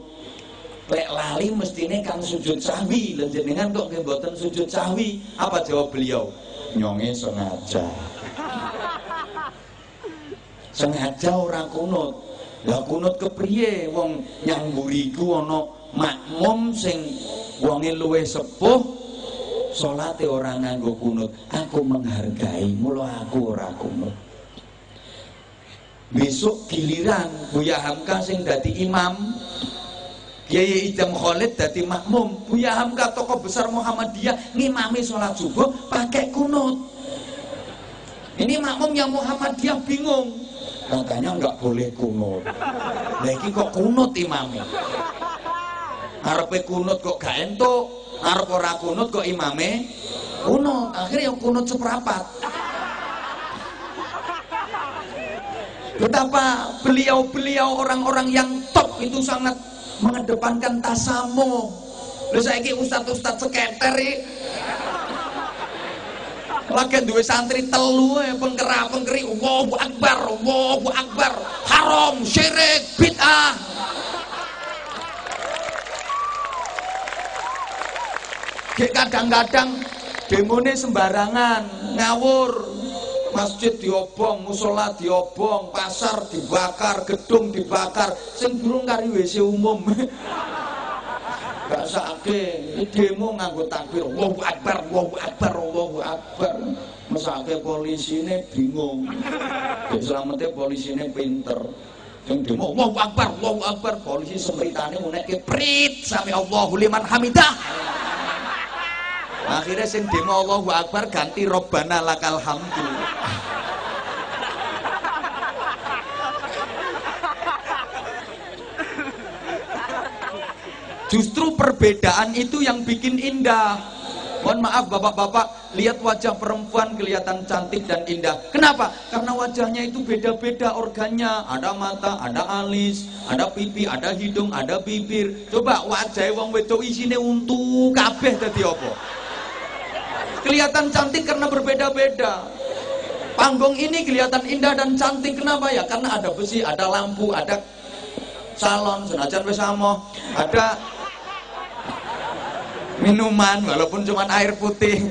Lek lali mestine kan sujud sahwi, lha jenengan kok nggih mboten sujud sahwi. Apa jawab beliau? Nyonge sengaja. Sengaja ora kunut. Lah kunut kepriye wong nyang mburiku ana makmum sing wonge luwih sepuh salate ora nganggo kunut. Aku menghargai, mula aku ora kunut. Besok giliran Buya Hamka sing dadi imam, Kiai Idam Khalid dadi makmum. Buya Hamka tokoh besar Muhammadiyah ngimami salat subuh pakai kunut. Ini makmum yang Muhammadiyah bingung. Katanya nggak boleh kunut. Lah iki kok kunut imame. Arepe kunut kok gak entuk, arep ora kunut kok imame kunut. Akhirnya yang kunut seprapat. Betapa beliau-beliau orang-orang yang top itu sangat mengedepankan tasamuh. Lha saiki ustaz-ustaz seketer iki lagi duwe santri telu pengkera-pengkeri Allahu Akbar, haram, syirik, bid'ah. Kadang-kadang demone sembarangan, ngawur. Masjid diobong, musola diobong, pasar dibakar, gedung dibakar, sing durung kari WC umum. Gak sakit, demo nganggo takbir Allahu Akbar, Allahu Akbar, Allahu Akbar. Mesake polisine bingung. Ya selamatnya polisine pinter. Yang demo Allahu Akbar, Allahu Akbar, polisi semritane ngunekke prit sami Allahu liman hamidah. Akhirnya sing demo Allahu Akbar ganti Robbana lakal hamdu. Justru perbedaan itu yang bikin indah. Mohon maaf bapak-bapak, lihat wajah perempuan kelihatan cantik dan indah. Kenapa? Karena wajahnya itu beda-beda organnya. Ada mata, ada alis, ada pipi, ada hidung, ada bibir. Coba wajah wong wedok isine untu kabeh dadi apa? Kelihatan cantik karena berbeda-beda. Panggung ini kelihatan indah dan cantik. Kenapa ya? Karena ada besi, ada lampu, ada salon, senajan wis amoh, ada minuman walaupun cuma air putih.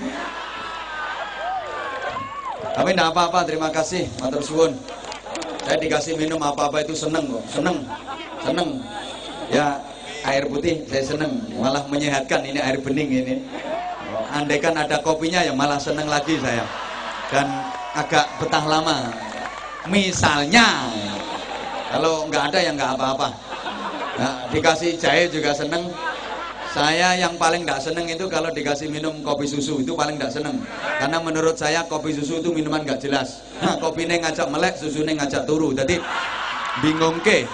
Tapi tidak apa-apa, terima kasih, matur suwun. Saya dikasih minum apa-apa itu seneng kok, seneng. Ya, air putih saya seneng, malah menyehatkan. Ini air bening ini. Andaikan ada kopinya ya malah seneng lagi saya. Dan agak betah lama. Misalnya, kalau nggak ada ya nggak apa-apa. Nah, dikasih jahe juga seneng. Saya yang paling nggak seneng itu kalau dikasih minum kopi susu, itu paling nggak seneng. Karena menurut saya kopi susu itu minuman nggak jelas. Nah, kopinya ngajak melek, susunya ngajak turu. Jadi bingung ke.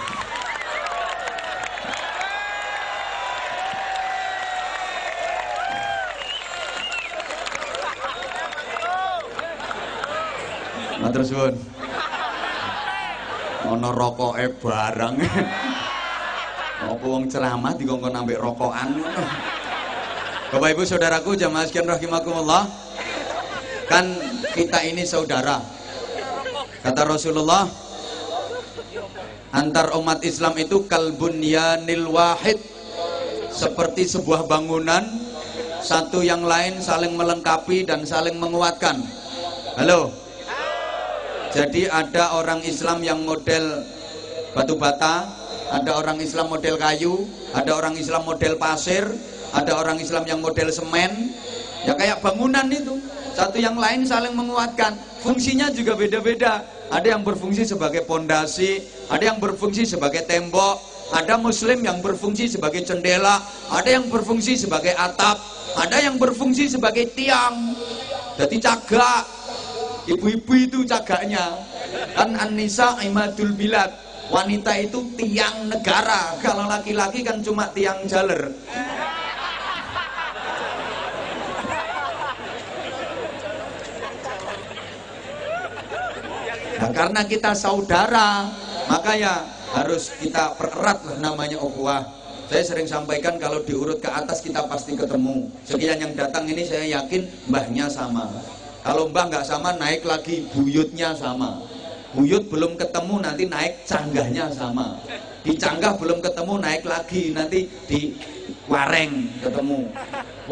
Matur suwun. Ono rokoke barang. Apa wong ceramah dikongkon ambek rokokan. Bapak Ibu saudaraku jamaah sekalian rahimakumullah. Kan kita ini saudara. Kata Rasulullah, antar umat Islam itu kalbunyanil wahid, seperti sebuah bangunan, satu yang lain saling melengkapi dan saling menguatkan. Halo. Jadi ada orang Islam yang model batu bata, ada orang Islam model kayu, ada orang Islam model pasir, ada orang Islam yang model semen. Ya kayak bangunan itu, satu yang lain saling menguatkan. Fungsinya juga beda-beda. Ada yang berfungsi sebagai pondasi, ada yang berfungsi sebagai tembok, ada muslim yang berfungsi sebagai jendela, ada yang berfungsi sebagai atap, ada yang berfungsi sebagai tiang. Jadi cagak. Ibu-ibu itu cagaknya. Kan an-nisa imadul bilad. Wanita itu tiang negara. Kalau laki-laki kan cuma tiang jaler. Nah, karena kita saudara, maka ya harus kita pererat namanya ukhuwah. Saya sering sampaikan kalau diurut ke atas kita pasti ketemu. Sekian yang datang ini saya yakin mbahnya sama. Kalau mbah nggak sama, naik lagi buyutnya sama. Buyut belum ketemu, nanti naik canggahnya sama. Di canggah belum ketemu, naik lagi, nanti di wareng ketemu.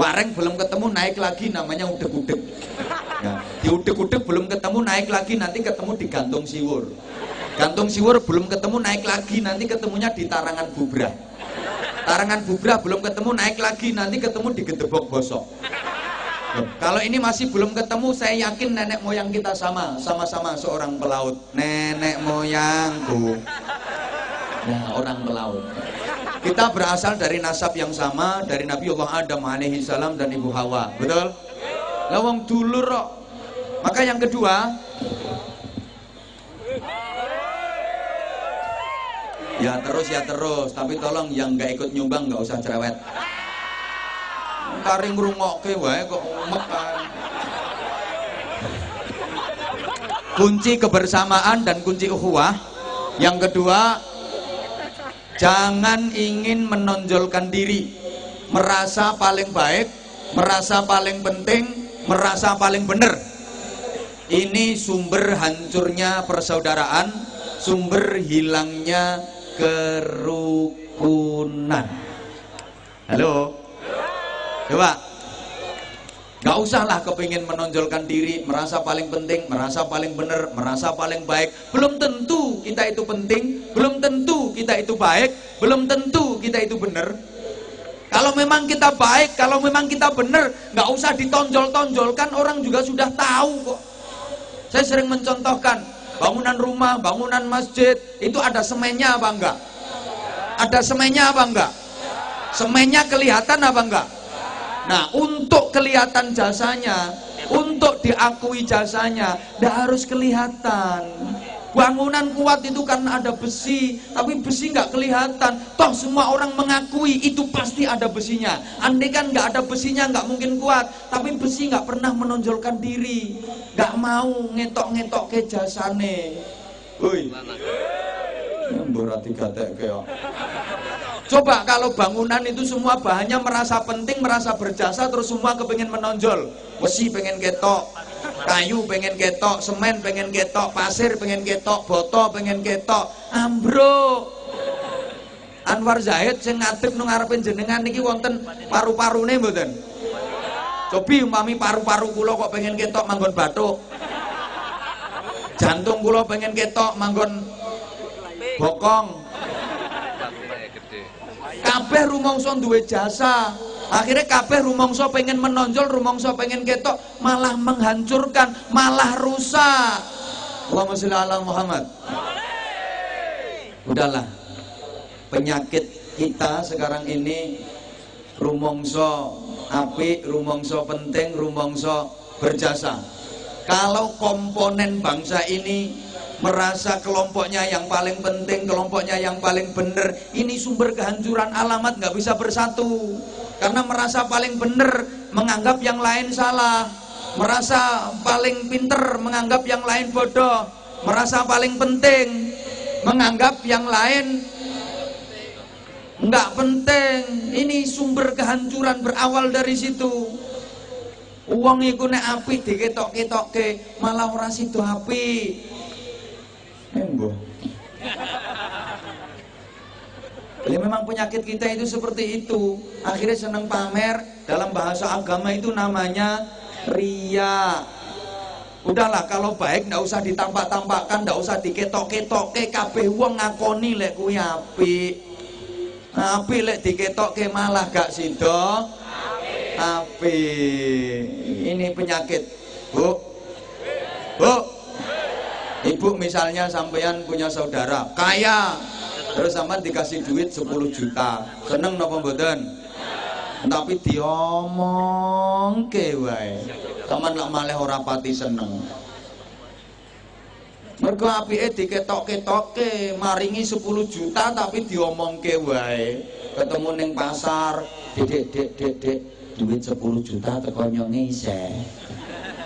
Wareng belum ketemu, naik lagi, namanya udek-udek. Ya, di udek-udek belum ketemu, naik lagi, nanti ketemu di gantung siwur. Gantung siwur belum ketemu, naik lagi, nanti ketemunya di tarangan bubrah. Tarangan bubrah belum ketemu, naik lagi, nanti ketemu di gedebok bosok. Kalau ini masih belum ketemu, saya yakin nenek moyang kita sama-sama seorang pelaut. Nenek moyangku, nah, orang pelaut. Kita berasal dari nasab yang sama, dari Nabiullah Adam alaihi salam dan Ibu Hawa, betul? Lawang dulur kok. Maka yang kedua, ya terus, tapi tolong yang nggak ikut nyumbang nggak usah cerewet. Kari ngrungokke wae kok umek. Kunci kebersamaan dan kunci ukhuwah. Yang kedua, jangan ingin menonjolkan diri, merasa paling baik, merasa paling penting, merasa paling benar. Ini sumber hancurnya persaudaraan, sumber hilangnya kerukunan. Halo? Coba, gak usahlah kepingin menonjolkan diri, merasa paling penting, merasa paling benar, merasa paling baik. Belum tentu kita itu penting, belum tentu kita itu baik, belum tentu kita itu benar. Kalau memang kita baik, kalau memang kita benar, gak usah ditonjol-tonjolkan, orang juga sudah tahu kok. Saya sering mencontohkan, bangunan rumah, bangunan masjid, itu ada semennya apa enggak? Ada semennya apa enggak? Semennya kelihatan apa enggak? Nah, untuk kelihatan jasanya, untuk diakui jasanya, tidak harus kelihatan. Bangunan kuat itu karena ada besi, tapi besi nggak kelihatan. Toh semua orang mengakui itu pasti ada besinya. Andai kan nggak ada besinya nggak mungkin kuat. Tapi besi nggak pernah menonjolkan diri, nggak mau ngetok-ngetok ke jasane. Woi, berarti gatek kaya. Coba kalau bangunan itu semua bahannya merasa penting, merasa berjasa, terus semua kepengin menonjol. Besi pengen ketok, kayu pengen ketok, semen pengen ketok, pasir pengen ketok, boto pengen ketok, ambruk. Anwar Zahid sing ngadeg nang ngarepe jenengan niki wonten paru-parune mboten? Cobi umpami paru-paru kula kok pengen ketok manggon bathuk. Jantung kula pengen ketok manggon bokong. Kabeh rumangsa duwe jasa. Akhirnya kabeh rumangsa pengen menonjol, rumangsa pengen ketok, malah menghancurkan, malah rusak. Allahumma sholli ala Muhammad. Udahlah. Penyakit kita sekarang ini rumangsa apik, rumangsa penting, rumangsa berjasa. Kalau komponen bangsa ini merasa kelompoknya yang paling penting, kelompoknya yang paling benar, ini sumber kehancuran alamat, nggak bisa bersatu. Karena merasa paling benar, menganggap yang lain salah. Merasa paling pinter, menganggap yang lain bodoh. Merasa paling penting, menganggap yang lain nggak penting. Ini sumber kehancuran berawal dari situ. Uang iku nek apik diketok-ketokke malah ora sida apik. Embo. Ya memang penyakit kita itu seperti itu. Akhirnya seneng pamer. Dalam bahasa agama itu namanya riya. Udahlah, kalau baik ndak usah ditampak-tampakkan, ndak usah diketok-ketokke, kabeh wong ngakoni lek kuwi apik. Apik lek diketokke malah gak sida apik. Ini penyakit. Bu. Bu. Ibu misalnya sampean punya saudara kaya, terus sampean dikasih duit 10 juta, seneng napa mboten? Tapi diomongke wae, sampean lak malih ora pati seneng. Mergo apike diketok-ketokke, maringi 10 juta tapi diomongke wae. Ketemu ning pasar, Dek, duit 10 juta teko nyonge isih.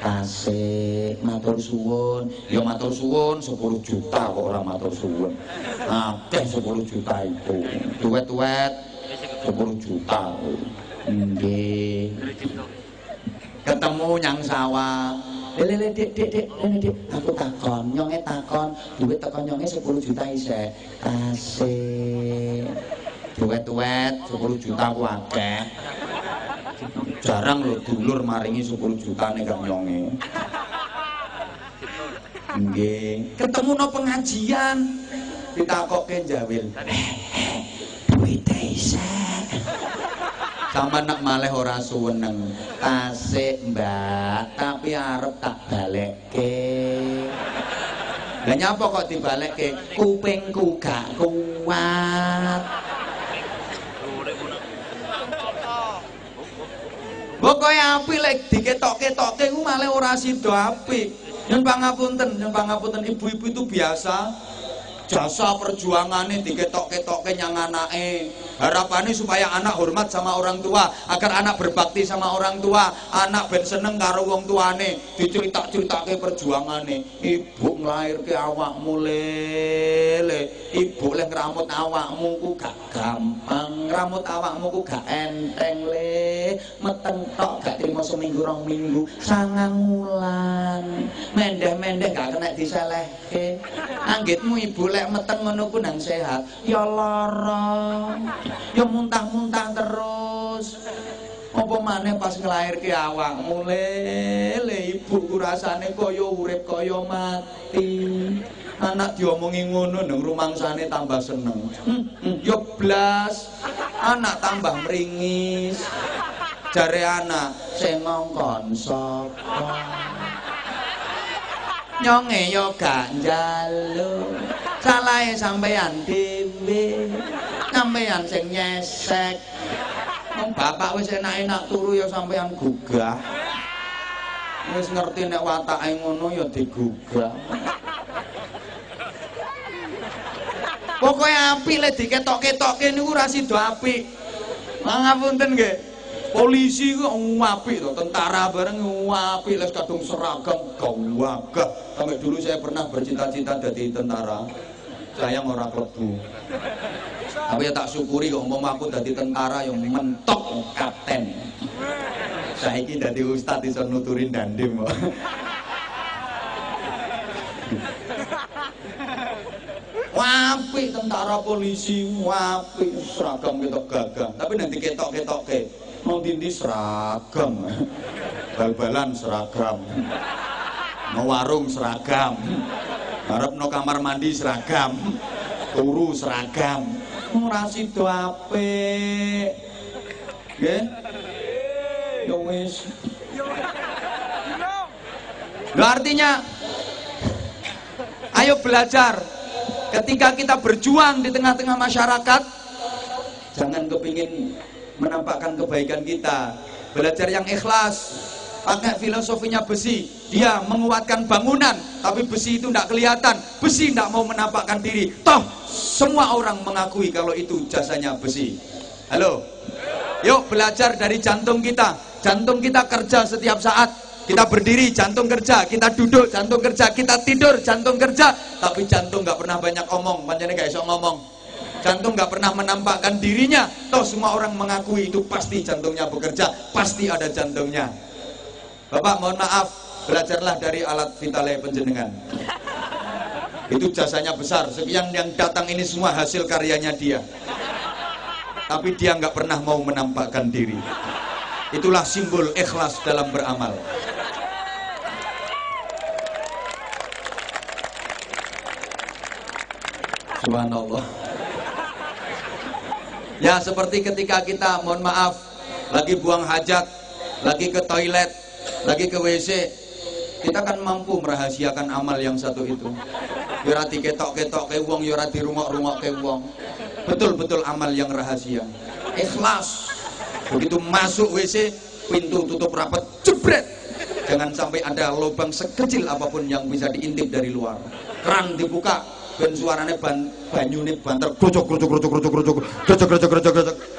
Asik, matur suwun. Ya matur suwun 10 juta kok ora matur suwun. Akeh 10 juta itu. Duet-duet 10 juta. Nggih. Ketemu nyang sawah. Lele Dek, aku takon, nyonge takon, duit teko nyonge 10 juta isih. Asik. Duet-duet 10 juta ku akeh. Jarang lho dulur maringi 10 juta nek gak nyonge. Nggih, ketemu no pengajian ditakokke jawil. Duite isih. Sampe nak malih ora suweneng. Tasik, Mbak, tapi arep tak balekke. Lah nyapa kok dibalekke? Kupingku gak kuat. Pokoke apik lek diketok-ketokke ku malah ora sida apik. Nyun pangapunten ibu-ibu itu biasa jasa perjuangannya diketok-ketokke nyang anake. Harapannya supaya anak hormat sama orang tua, agar anak berbakti sama orang tua, anak ben seneng karo wong tuane, diceritak-ceritake perjuangane. Ibu nglairke awakmu lele, ibu lek ngramut awakmu ku gak gampang, ngramut awakmu ku gak enteng le, meteng tok gak trimo seminggu rong minggu, 9 wulan, mendeh-mendeh gak kena diselehke. Anggitmu ibu lek meteng ngono ku nang sehat, ya lara. Ya muntah-muntah terus. Apa maneh pas nglairke awakmu le ibu ku rasane kaya urip kaya mati. Anak diomongi ngono nang rumangsane tambah seneng. Ya blas. Anak tambah mringis. Jare anak sing ngongkon sapa? Nyonge yo gak njaluk. Salahe sampean dhewe. Sampean sing nyesek. Wong bapak wis enak-enak turu ya sampean gugah. Wis ngerti nek watake ngono ya digugah. Pokoke apik lek diketok-ketokke niku ora sida apik. Mangapunten nggih. Polisi ku apik to, tentara bareng apik les kadung seragam gawagah. Sampai dulu saya pernah bercita-cita jadi tentara. Saya ora klebu. Tapi ya tak syukuri kok umpama aku dadi tentara yang mentok kapten. Saiki dadi ustad iso nuturin dandim kok. Apik tentara polisi, apik seragam ketok gagah. Tapi nanti ketok-ketokke mau dindi seragam. Bal-balan seragam. Mau warung seragam. Harap no kamar mandi seragam. Turu seragam. Ora sida apik. Nggih. Ya wis. Artinya ayo belajar. Ketika kita berjuang di tengah-tengah masyarakat, jangan kepingin menampakkan kebaikan kita. Belajar yang ikhlas. Pakai filosofinya besi. Dia menguatkan bangunan, tapi besi itu tidak kelihatan. Besi tidak mau menampakkan diri. Toh semua orang mengakui kalau itu jasanya besi. Halo. Yuk belajar dari jantung kita. Jantung kita kerja setiap saat. Kita berdiri, jantung kerja. Kita duduk, jantung kerja. Kita tidur, jantung kerja. Tapi jantung nggak pernah banyak omong. Pancene gak iso ngomong. Jantung nggak pernah menampakkan dirinya. Toh semua orang mengakui itu pasti jantungnya bekerja. Pasti ada jantungnya. Bapak mohon maaf, belajarlah dari alat vitale penjenengan. Itu jasanya besar. Sekian yang datang ini semua hasil karyanya dia. Tapi dia nggak pernah mau menampakkan diri. Itulah simbol ikhlas dalam beramal. Subhanallah. Ya seperti ketika kita mohon maaf lagi buang hajat, lagi ke toilet, lagi ke WC, kita kan mampu merahasiakan amal yang satu itu. Yora diketok-ketok ke wong, yora dirungok-rungok ke wong. Betul-betul amal yang rahasia. Ikhlas. Begitu masuk WC, pintu tutup rapat, jebret. Jangan sampai ada lubang sekecil apapun yang bisa diintip dari luar. Keran dibuka, dan suaranya banyune banter, krocok,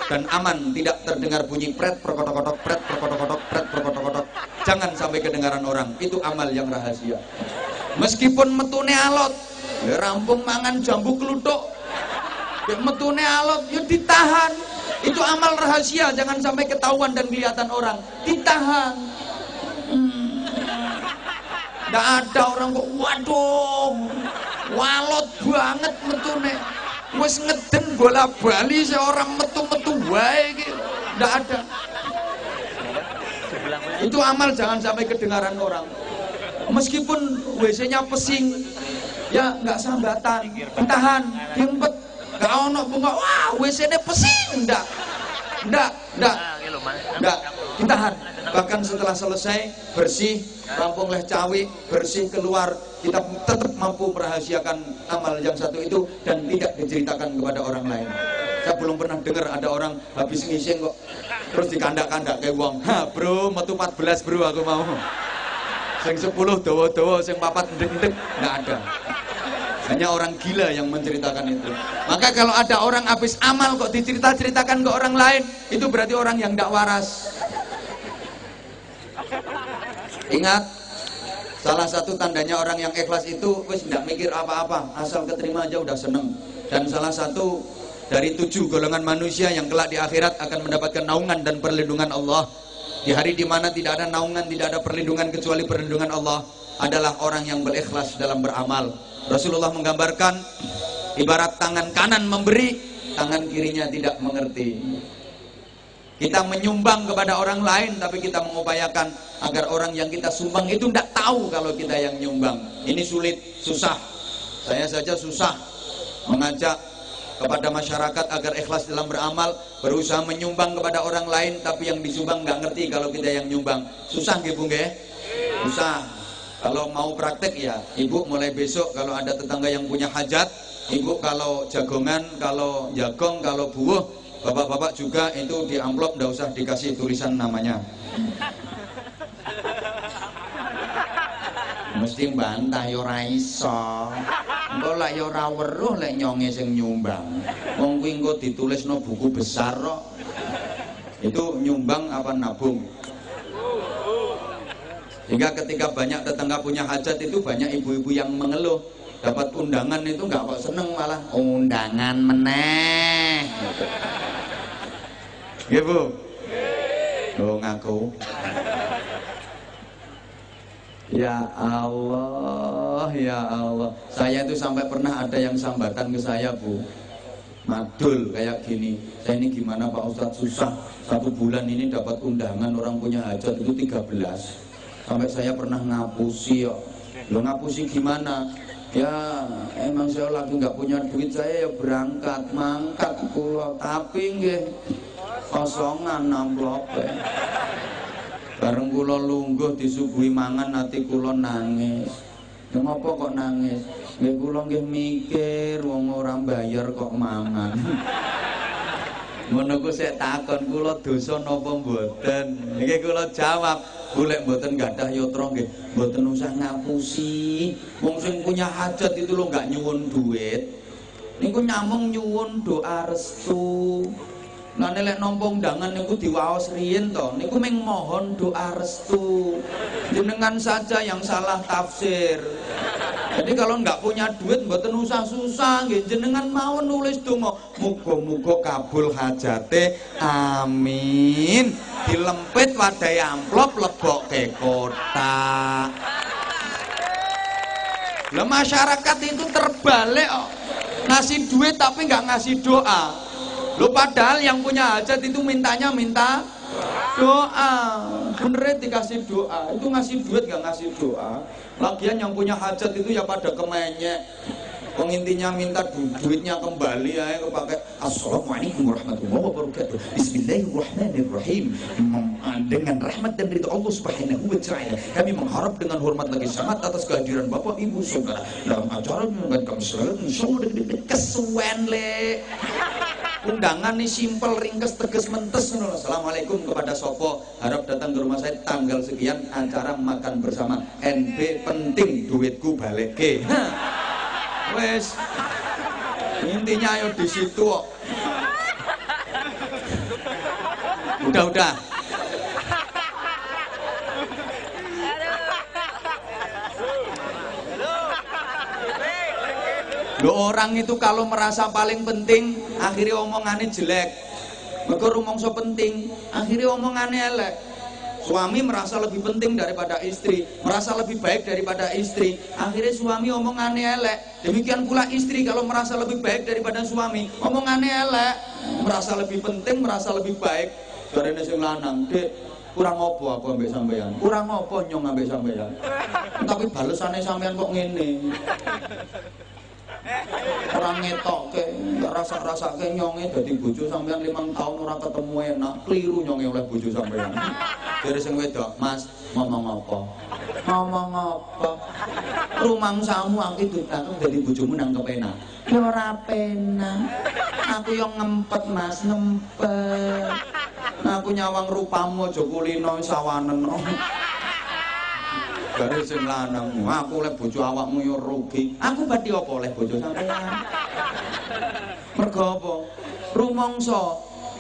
dan aman, tidak terdengar bunyi pret, perkotok-kotok, pret, perkotok-kotok, pret, perkotok-kotok. Jangan sampai kedengaran orang. Itu amal yang rahasia. Meskipun metune alot, ya rampung mangan jambu kluthuk, ya metune alot, ya ditahan. Itu amal rahasia, jangan sampai ketahuan dan kelihatan orang. Ditahan. Nggak ada orang kok, waduh, walot banget metune. Wes ngeden bola bali seorang metu-metu wae gitu. Nggak ada. Itu amal jangan sampai kedengaran orang. Meskipun WC-nya pesing, ya nggak sambatan, ditahan, diempet. Gak ono bunga, wah WC-nya pesing, enggak, ditahan. Bahkan setelah selesai bersih, rampung leh cawi, bersih keluar, kita tetap mampu merahasiakan amal yang satu itu dan tidak diceritakan kepada orang lain. Saya belum pernah dengar ada orang habis ngising kok terus dikandak-kandak kayak wong. Ha bro, metu 14 bro aku mau. Sing 10 dawa-dawa, sing 4 ndek-ndek, enggak ada. Hanya orang gila yang menceritakan itu. Maka kalau ada orang habis amal kok diceritakan ke orang lain, itu berarti orang yang tidak waras. Ingat, salah satu tandanya orang yang ikhlas itu wis tidak mikir apa-apa, asal keterima aja udah seneng. Dan salah satu dari 7 golongan manusia yang kelak di akhirat akan mendapatkan naungan dan perlindungan Allah. Di hari di mana tidak ada naungan, tidak ada perlindungan kecuali perlindungan Allah, adalah orang yang berikhlas dalam beramal. Rasulullah menggambarkan ibarat tangan kanan memberi, tangan kirinya tidak mengerti. Kita menyumbang kepada orang lain, tapi kita mengupayakan agar orang yang kita sumbang itu tidak tahu kalau kita yang nyumbang. Ini sulit, susah. Saya saja susah mengajak kepada masyarakat agar ikhlas dalam beramal, berusaha menyumbang kepada orang lain, tapi yang disumbang nggak ngerti kalau kita yang nyumbang. Susah nggih Bu nggih? Susah. Kalau mau praktek ya, ibu mulai besok kalau ada tetangga yang punya hajat, ibu kalau jagongan, kalau jagong, kalau buah, bapak-bapak juga itu di amplop nggak usah dikasih tulisan namanya. Mesti bantah yo ora iso. Engko lek yo ora weruh lek nyonge sing nyumbang. Wong kuwi engko ditulisno buku besar kok. Itu nyumbang apa nabung? Hingga ketika banyak tetangga punya hajat itu banyak ibu-ibu yang mengeluh. Dapat undangan itu nggak kok seneng, malah undangan meneh. Nggih Bu? Oh ngaku. Ya Allah, ya Allah. Saya itu sampai pernah ada yang sambatan ke saya Bu. Madul kayak gini. Saya ini gimana Pak Ustadz, susah. 1 bulan ini dapat undangan orang punya hajat itu 13. Sampai saya pernah ngapusi yo. Lo ngapusi gimana? Ya emang saya lagi nggak punya duit, saya ya berangkat mangkat kula, tapi nggih kosongan amplope. Bareng kula lungguh disuguhi mangan ati kula nangis. Ya ngopo kok nangis? Nggih kula nggih mikir wong ora bayar kok mangan. Ngono ku sik takon kula dosa napa mboten. Niki kula jawab, golek mboten gadah yatra nggih, mboten usah ngapusi. Wong sing punya hajat itu lho enggak nyuwun duit. Niku nyamung nyuwun doa restu. Nah nek nampa undangan niku diwaos riyin to, niku ming mohon doa restu. Jenengan saja yang salah tafsir. Jadi kalau nggak punya duit mboten usah susah nggih, jenengan mau nulis donga muga-muga kabul hajate amin, dilempit wadai amplop lebokke kotak. Lah masyarakat itu terbalik kok, ngasih duit tapi nggak ngasih doa. Lo padahal yang punya hajat itu mintanya minta doa, bener dikasih doa, itu ngasih duit gak ngasih doa. Lagian yang punya hajat itu ya pada kemenyek. Pengintinya minta duitnya kembali ya kepakai assalamualaikum warahmatullahi wabarakatuh, bismillahirrahmanirrahim. Dengan rahmat dan ridho Allah subhanahu wa ta'ala, kami mengharap dengan hormat lagi sangat atas kehadiran Bapak Ibu Saudara dalam acara dengan kami selalu insyaallah deg-deg kesuwen le. Undangan nih simpel, ringkes, tegas, mentes. Assalamualaikum kepada Sopo, harap datang ke rumah saya tanggal sekian, acara makan bersama. NB penting, duitku balik ke. Wes, intinya ayo di situ. Udah. Lo orang itu kalau merasa paling penting, akhirnya omongannya jelek. Mereka rumongso penting, akhirnya omongannya elek. Suami merasa lebih penting daripada istri, merasa lebih baik daripada istri, akhirnya suami omongannya elek. Demikian pula istri kalau merasa lebih baik daripada suami, omongannya elek. Merasa lebih penting, merasa lebih baik. Dari sing lanang, Dek, kurang opo aku ambek sampean, kurang opo nyong ambek sampean. Tapi balesannya sampean kok ngene. Orang ngetok ke, gak rasa-rasa ke nyonge dadi bojo sampean 5 tahun orang ketemu enak, keliru nyonge oleh bojo sampean. Dari sing wedok, Mas, ngomong apa? Ngomong apa? Rumangsamu aku ditangkep dadi bojomu nang kepenak. Ya ora penak. Aku yang ngempet, Mas, ngempet. Aku nyawang rupamu aja kulino sawanen. Dari sing lanang, aku oleh bojo awakmu yo rugi. Aku badhe apa oleh bojo sampean? Mergo apa? Rumangsa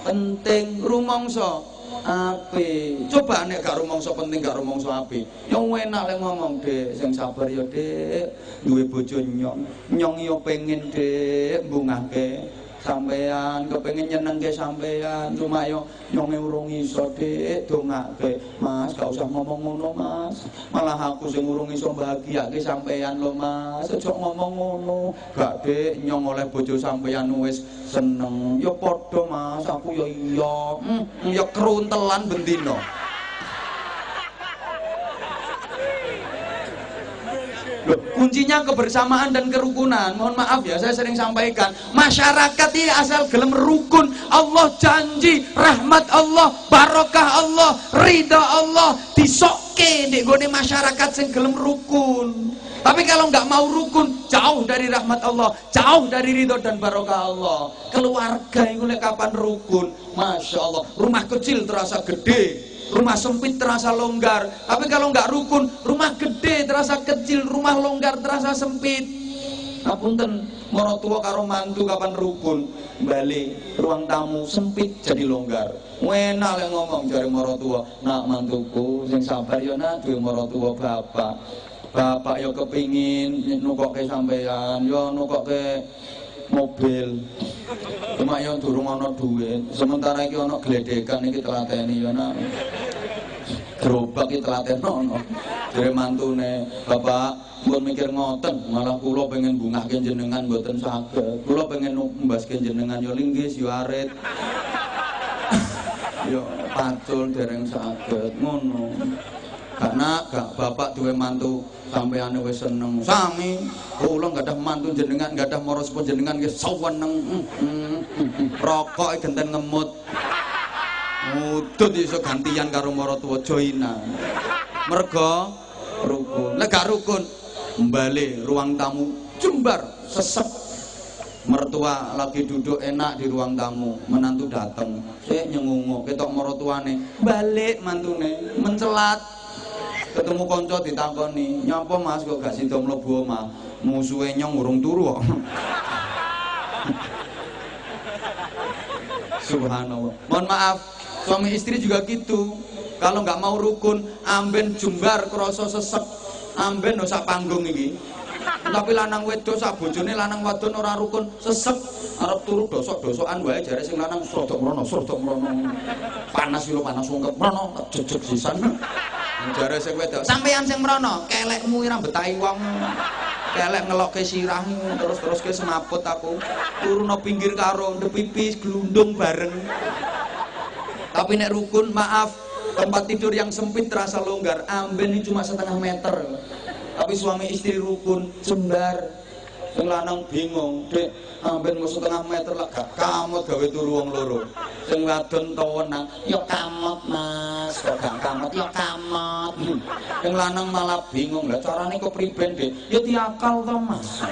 penting, rumangsa apik. Coba nek gak rumangsa penting, gak rumangsa apik. Yo enak lek ngomong, Dek, sing sabar yo, Dek. Duwe bojo nyong. Nyong yo pengen, Dek, mbungahke sampean, kepengin nyenengke sampean, cuma yo nyonge urung iso, Dik, dongake. Mas, gak usah ngomong ngono, Mas. Malah aku sing urung iso bahagiake sampean lho, Mas. Aja ngomong ngono. Gak, Dik, nyong oleh bojo sampean wis seneng. Yo padha, Mas, aku yo iya. Yo keruntelan bendina. Loh, kuncinya kebersamaan dan kerukunan. Mohon maaf ya, saya sering sampaikan, masyarakat ini asal gelem rukun, Allah janji rahmat Allah, barokah Allah, ridha Allah disokke di gone masyarakat sing gelem rukun. Tapi kalau nggak mau rukun, jauh dari rahmat Allah, jauh dari ridho dan barokah Allah. Keluarga itu kapan rukun? Masya Allah, rumah kecil terasa gede, rumah sempit terasa longgar. Tapi kalau nggak rukun, rumah gede terasa kecil, rumah longgar terasa sempit. Ngapunten, morotua karo mantu kapan rukun? Balik ruang tamu sempit jadi longgar. Enak le ngomong jare morotua, nak mantuku sing sabar ya nak, duwe morotua bapak. Bapak yo kepingin nukokke sampean, yo nukokke mobil. Cuma yang durung ana duit. Sementara iki ana gledekan iki telateni yo nak. Gerobak iki telatenono. Jare mantune, "Bapak, mbon mikir ngoten, malah kula pengen bungahke jenengan mboten saged. Kula pengen mbaske jenengan yo linggis yo arit." Yo pacul dereng saged ngono. Karena gak bapak duwe mantu sampeyan wis seneng. Sami kula gadah mantu jenengan, gadah marosipun jenengan nggih saweneng. Rokok genten ngemut. Mudut iso gantian karo maratuwa joinan. Mergo rukun. Nek gak rukun, mbale ruang tamu jembar sesep. Mertua lagi duduk enak di ruang tamu, menantu dateng, saya nyengungu, ketok mertuane, balik mantune, mencelat, ketemu konco ditakoni, nyapa mas kok gak sido mlebu omah, musuhe nyong urung turu kok. Subhanallah. Mohon maaf, suami istri juga gitu. Kalau nggak mau rukun, amben jembar kroso sesek, amben dosa panggung ini. Tapi lanang wedok sak bojone lanang wadon ora rukun sesek arep turu dosok-dosokan wae jare sing lanang srodok mrono. Panas lho panas ungkep mrono jejeg sisan. Jare sing wedok, sampeyan sing mrono, kelekmu ira betahi wong. Kelek ngelokke sirah terus-teruske semaput aku. Turu nang pinggir karo ndep pipis glundung bareng. Tapi nek rukun maaf, tempat tidur yang sempit terasa longgar, amben ini cuma setengah meter. Tapi suami istri rukun, jembar. Sing lanang bingung, Dek, amben mau setengah meter lah gak kamot gawe turu wong loro. Sing wadon tawenang, ya kamot Mas, kok gak kamot ya kamot. Sing lanang malah bingung, lah carane kok priben, Dek? Ya diakal to, Mas.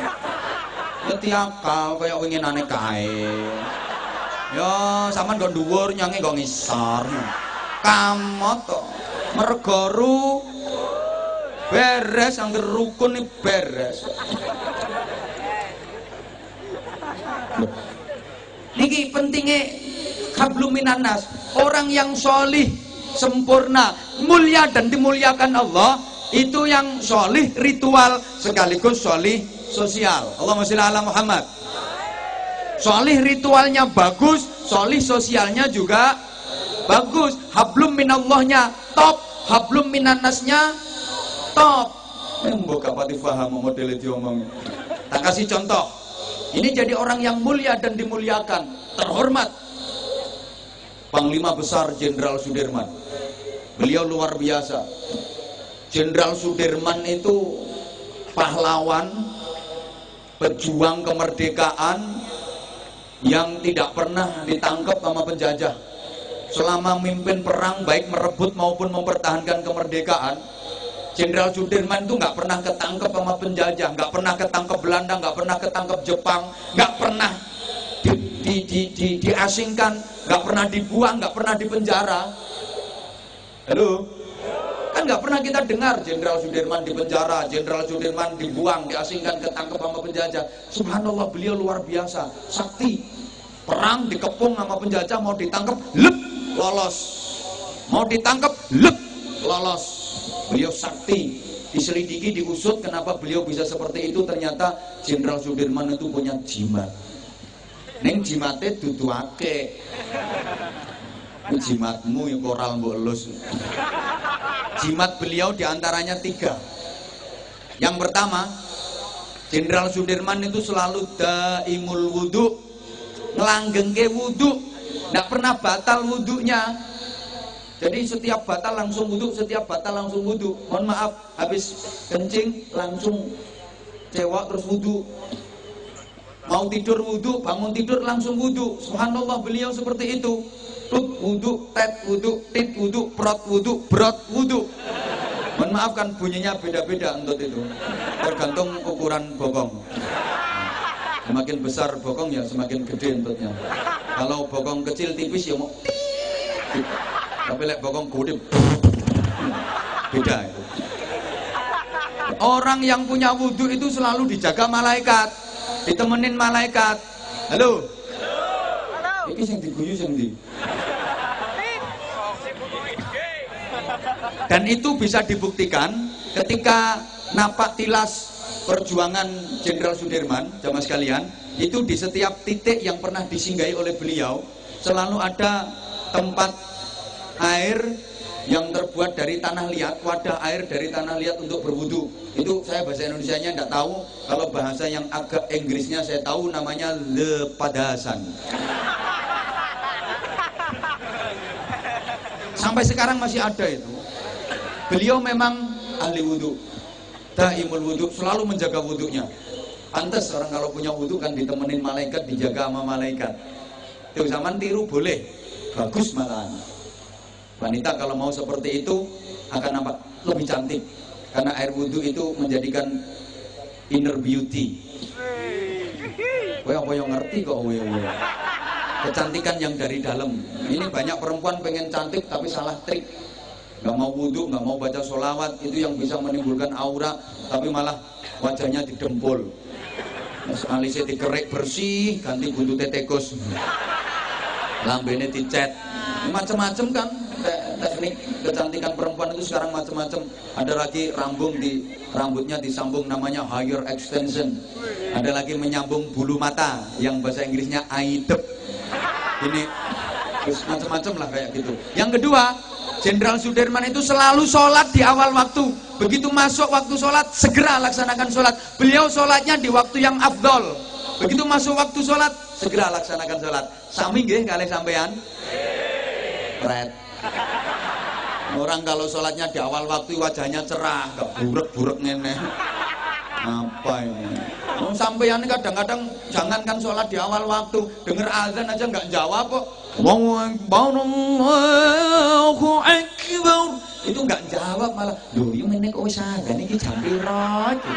Ya diakal kaya winginane kae. Ya sampean kok dhuwur nyange kok ngisor. Kamot to. Mergo beres, angger rukun nih beres. Niki pentingnya hablum minan nas. Orang yang solih, sempurna, mulia dan dimuliakan Allah, itu yang solih ritual sekaligus solih sosial. Allahumma sholli ala Muhammad. Solih ritualnya bagus, solih sosialnya juga bagus. Hablum minallahnya top, hablum minan nasnya top. Mbok gak pati paham model diomong. Tak kasih contoh. Ini jadi orang yang mulia dan dimuliakan, terhormat. Panglima Besar Jenderal Sudirman. Beliau luar biasa. Jenderal Sudirman itu pahlawan, pejuang kemerdekaan yang tidak pernah ditangkap sama penjajah. Selama memimpin perang baik merebut maupun mempertahankan kemerdekaan, Jenderal Sudirman itu nggak pernah ketangkep sama penjajah, nggak pernah ketangkep Belanda, nggak pernah ketangkep Jepang, nggak pernah diasingkan, nggak pernah dibuang, nggak pernah dipenjara. Halo, kan nggak pernah kita dengar Jenderal Sudirman dipenjara, Jenderal Sudirman dibuang, diasingkan, ketangkep sama penjajah. Subhanallah, beliau luar biasa, sakti. Perang dikepung sama penjajah, mau ditangkep, lep, lolos. Mau ditangkep, lep, lolos. Beliau sakti, diselidiki, diusut kenapa beliau bisa seperti itu. Ternyata Jenderal Sudirman itu punya jimat. Neng jimate dudu akeh. Jimatmu yang koral mbok elus. Jimat beliau diantaranya 3. Yang pertama, Jenderal Sudirman itu selalu daimul wudu, ngelanggengke wudu, nggak pernah batal wudunya. Jadi setiap batal langsung wudu, setiap batal langsung wudu. Mohon maaf, habis kencing langsung cewek terus wudu. Mau tidur wudu, bangun tidur langsung wudu. Subhanallah, beliau seperti itu. Tut wudu, tet wudu, tit wudu, prot wudu, brot wudu. Mohon maaf kan bunyinya beda-beda untuk itu. Tergantung ukuran bokong. Semakin besar bokong ya semakin gede entutnya. Kalau bokong kecil tipis ya mau tapi lek bokong gede beda itu. Orang yang punya wudhu itu selalu dijaga malaikat, ditemenin malaikat. Halo. Iki sing diguyu sing ndi? Dan itu bisa dibuktikan ketika napak tilas perjuangan Jenderal Sudirman, jamaah sekalian, itu di setiap titik yang pernah disinggahi oleh beliau selalu ada tempat air yang terbuat dari tanah liat, wadah air dari tanah liat untuk berwudu. Itu saya bahasa Indonesianya tidak tahu. Kalau bahasa yang agak Inggrisnya saya tahu, namanya lepadasan. Sampai sekarang masih ada itu. Beliau memang ahli wudhu, daimul wudhu, selalu menjaga wudhunya. Pantes orang kalau punya wudhu kan ditemenin malaikat, dijaga sama malaikat. Itu zaman tiru boleh, bagus malahan. Wanita kalau mau seperti itu akan apa? Lebih cantik. Karena air wudhu itu menjadikan inner beauty. Apa yang ngerti kok? Kecantikan yang dari dalam. Ini banyak perempuan pengen cantik tapi salah trik. Gak mau wudhu, gak mau baca sholawat. Itu yang bisa menimbulkan aura, tapi malah wajahnya didempul. Alisnya dikerek bersih, ganti buntutnya tekus, lambene dicet, macam-macam kan. Teknik kecantikan perempuan itu sekarang macam-macam. Ada lagi rambutnya disambung, namanya hair extension. Ada lagi menyambung bulu mata, yang bahasa Inggrisnya aidep. Ini macam-macam lah kayak gitu. Yang kedua, Jenderal Sudirman itu selalu sholat di awal waktu. Begitu masuk waktu sholat, segera laksanakan sholat. Beliau sholatnya di waktu yang afdol. Begitu masuk waktu sholat, segera laksanakan sholat. Sami nggih kalih sampean? Pret. Orang kalau sholatnya di awal waktu wajahnya cerah, gak burek-burek ngene. Apa ini? Sampean kadang-kadang jangankan sholat di awal waktu, denger azan aja nggak jawab kok. Allahu Akbar. Itu nggak jawab malah. Loh, yo meneh kok wis azan iki jam piro iki?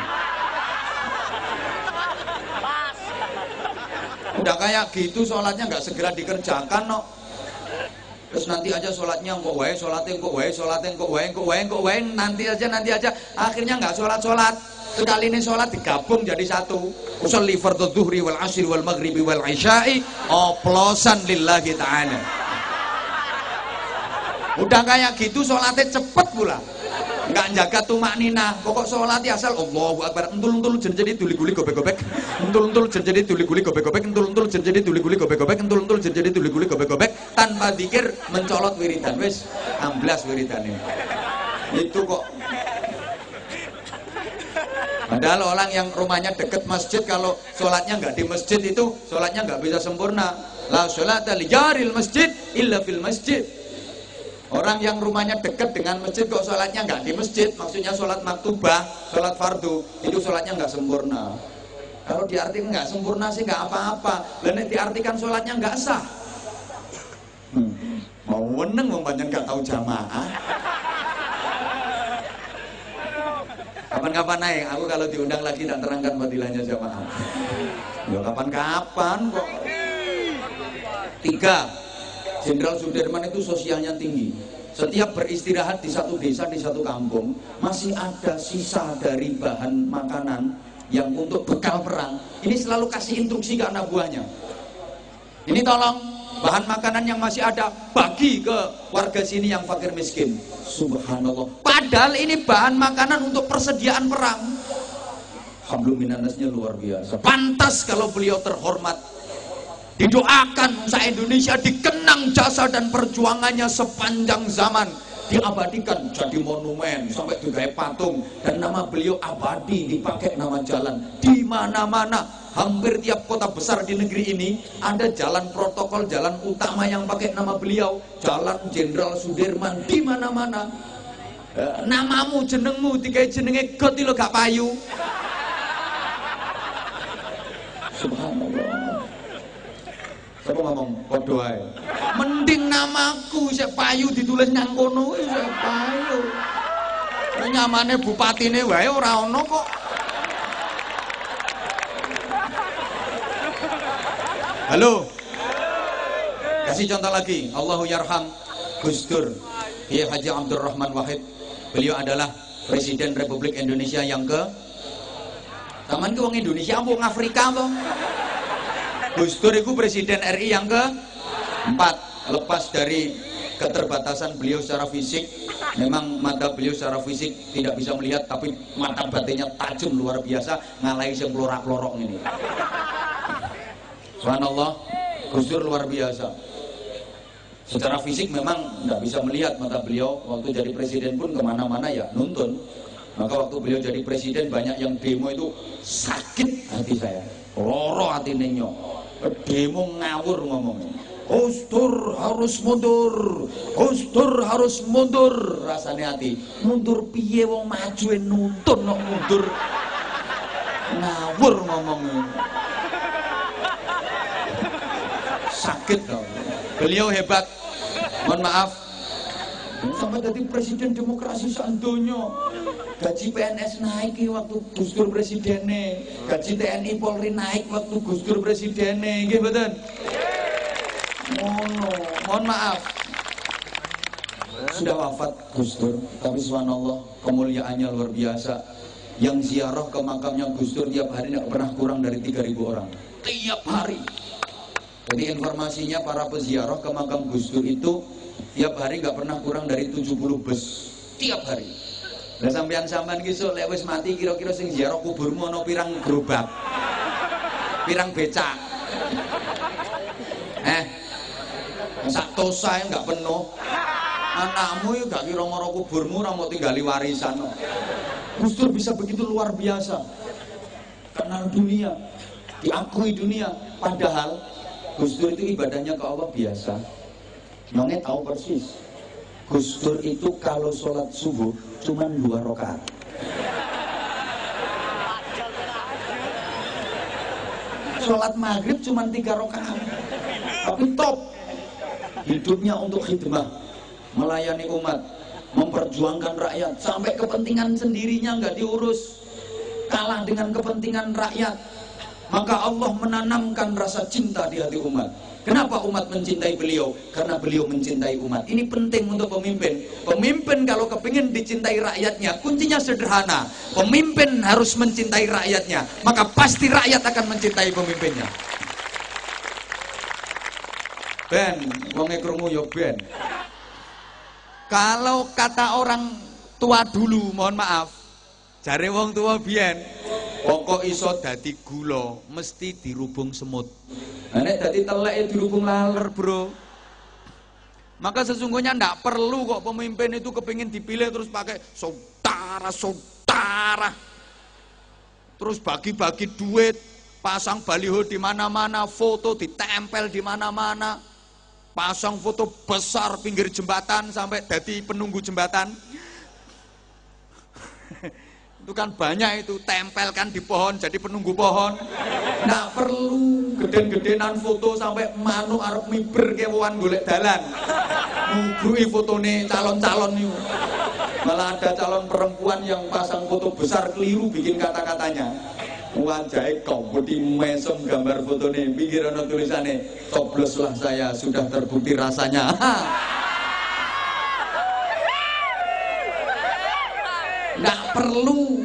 Udah kayak gitu sholatnya nggak segera dikerjakan no. Terus nanti aja sholatnya kok wae, nanti aja, akhirnya nggak sholat. Sekali ini sholat digabung jadi satu. Usolli fardhu dhuhri wal asri wal maghribi wal isya'i oplosan lillahi ta'ala. Udah kayak gitu sholatnya cepet pula, nggak jaga tumak nina. Pokok sholatnya asal Allahu Akbar, entul jadi tuli-guli gobek-gobek, entul jadi tuli-guli gobek-gobek, entul jadi tuli-guli gobek-gobek, entul jadi tuli-guli gobek-gobek, tanpa zikir mencolot wiridan. Wes 16 wiridan ini. Itu kok. Padahal orang yang rumahnya deket masjid, kalau sholatnya nggak di masjid itu sholatnya nggak bisa sempurna. La sholata li jaril masjid illa fil masjid. Orang yang rumahnya dekat dengan masjid kok sholatnya nggak di masjid, maksudnya sholat maktubah, sholat fardu, itu sholatnya nggak sempurna. Kalau diartikan nggak sempurna sih nggak apa-apa. Dan diartikan sholatnya nggak sah. Mau meneng membanyak nggak tahu jamaah. Kapan-kapan naik, aku kalau diundang lagi tak terangkan fadilahnya jamaah. Ya kapan-kapan kok. 3. Jenderal Sudirman itu sosialnya tinggi. Setiap beristirahat di satu desa, di satu kampung, masih ada sisa dari bahan makanan yang untuk bekal perang. Ini selalu kasih instruksi ke anak buahnya. Ini tolong bahan makanan yang masih ada bagi ke warga sini yang fakir miskin. Subhanallah. Padahal ini bahan makanan untuk persediaan perang. Hablum minannasnya luar biasa. Pantas kalau beliau terhormat, didoakan se-Indonesia dikenang jasa dan perjuangannya sepanjang zaman, diabadikan jadi monumen sampai digawe patung, dan nama beliau abadi, dipakai nama jalan di mana-mana. Hampir tiap kota besar di negeri ini ada jalan protokol, jalan utama yang pakai nama beliau, Jalan Jenderal Sudirman di mana-mana. Namamu, jenengmu, digawe jenenge got lo gak payu. Subhanallah. Siapa ngomong podo ae. Mending namaku sik payu ditulis nang kono wis payu. Nyamane bupatine wae ora ono kok. Halo. Kasih contoh lagi. Allahu yarham Gus Dur, Kiai Haji Abdurrahman Wahid. Beliau adalah Presiden Republik Indonesia yang ke Taman ke wong Indonesia wong Afrika apa? Gus Dur itu Presiden RI yang ke-4. Lepas dari keterbatasan beliau secara fisik, memang mata beliau secara fisik tidak bisa melihat, tapi mata batinnya tajam luar biasa, ngalahi sing klorak-klorok ini. Subhanallah, Gus Dur luar biasa. Secara fisik memang tidak bisa melihat mata beliau. Waktu jadi presiden pun kemana-mana ya nuntun. Maka waktu beliau jadi presiden banyak yang demo itu sakit hati saya, loro hati nenyo. Demo ngawur ngomongnya. Gus Dur harus mundur, Gus Dur harus mundur. Rasanya hati, mundur piye wong maju nuntun kok mundur. Ngawur ngomongnya. Sakit dong. Beliau hebat. Mohon maaf. Sampai jadi presiden demokrasi seandonya. Gaji PNS naik waktu Gus Dur presidennya, gaji TNI Polri naik waktu Gus Dur presidennya, nggih mboten? Mohon maaf. Sudah wafat Gus Dur, tapi subhanallah kemuliaannya luar biasa. Yang ziarah ke makamnya Gus Dur tiap hari tidak pernah kurang dari 3.000 orang. Tiap hari. Jadi informasinya para peziarah ke makam Gus Dur itu tiap hari nggak pernah kurang dari 70 bus. Tiap hari. Lah sampean-sampean ki sok lek wis mati kira-kira sing ziarah kuburmu ana pirang gerobak. Pirang becak. Sak tosae enggak penuh. Anakmu ya gak kira mara kuburmu ora mau tinggali warisan. Gus Dur bisa begitu luar biasa. Kenal dunia, diakui dunia, padahal Gus Dur itu ibadahnya ke Allah biasa. Nonge tahu persis. Gus Dur itu kalau sholat subuh cuma 2 rakaat. Sholat maghrib cuma 3 rakaat. Tapi top. Hidupnya untuk khidmah, melayani umat, memperjuangkan rakyat, sampai kepentingan sendirinya nggak diurus, kalah dengan kepentingan rakyat. Maka Allah menanamkan rasa cinta di hati umat. Kenapa umat mencintai beliau? Karena beliau mencintai umat. Ini penting untuk pemimpin. Pemimpin kalau kepingin dicintai rakyatnya, kuncinya sederhana. Pemimpin harus mencintai rakyatnya, maka pasti rakyat akan mencintai pemimpinnya. Ben, wong krungu yo ben. Kalau kata orang tua dulu, mohon maaf, jare wong tua biyen, pokok iso dadi gula mesti dirubung semut. Nek dadi telek ya dirubung laler, Bro. Maka sesungguhnya ndak perlu kok pemimpin itu kepingin dipilih terus pakai saudara. Terus bagi-bagi duit, pasang baliho di mana-mana, foto ditempel di mana-mana. Pasang foto besar pinggir jembatan sampai jadi penunggu jembatan. Itu kan banyak itu, tempelkan di pohon jadi penunggu pohon. Nggak perlu geden-gedenan foto sampai manuk arep miber kewan golek dalan. Ngubrui fotone calon-calon itu. Malah ada calon perempuan yang pasang foto besar keliru bikin kata-katanya. Wajahnya kompeti mesem gambar fotonya, pikir ada tulisannya, cobloslah saya sudah terbukti rasanya. Nggak perlu,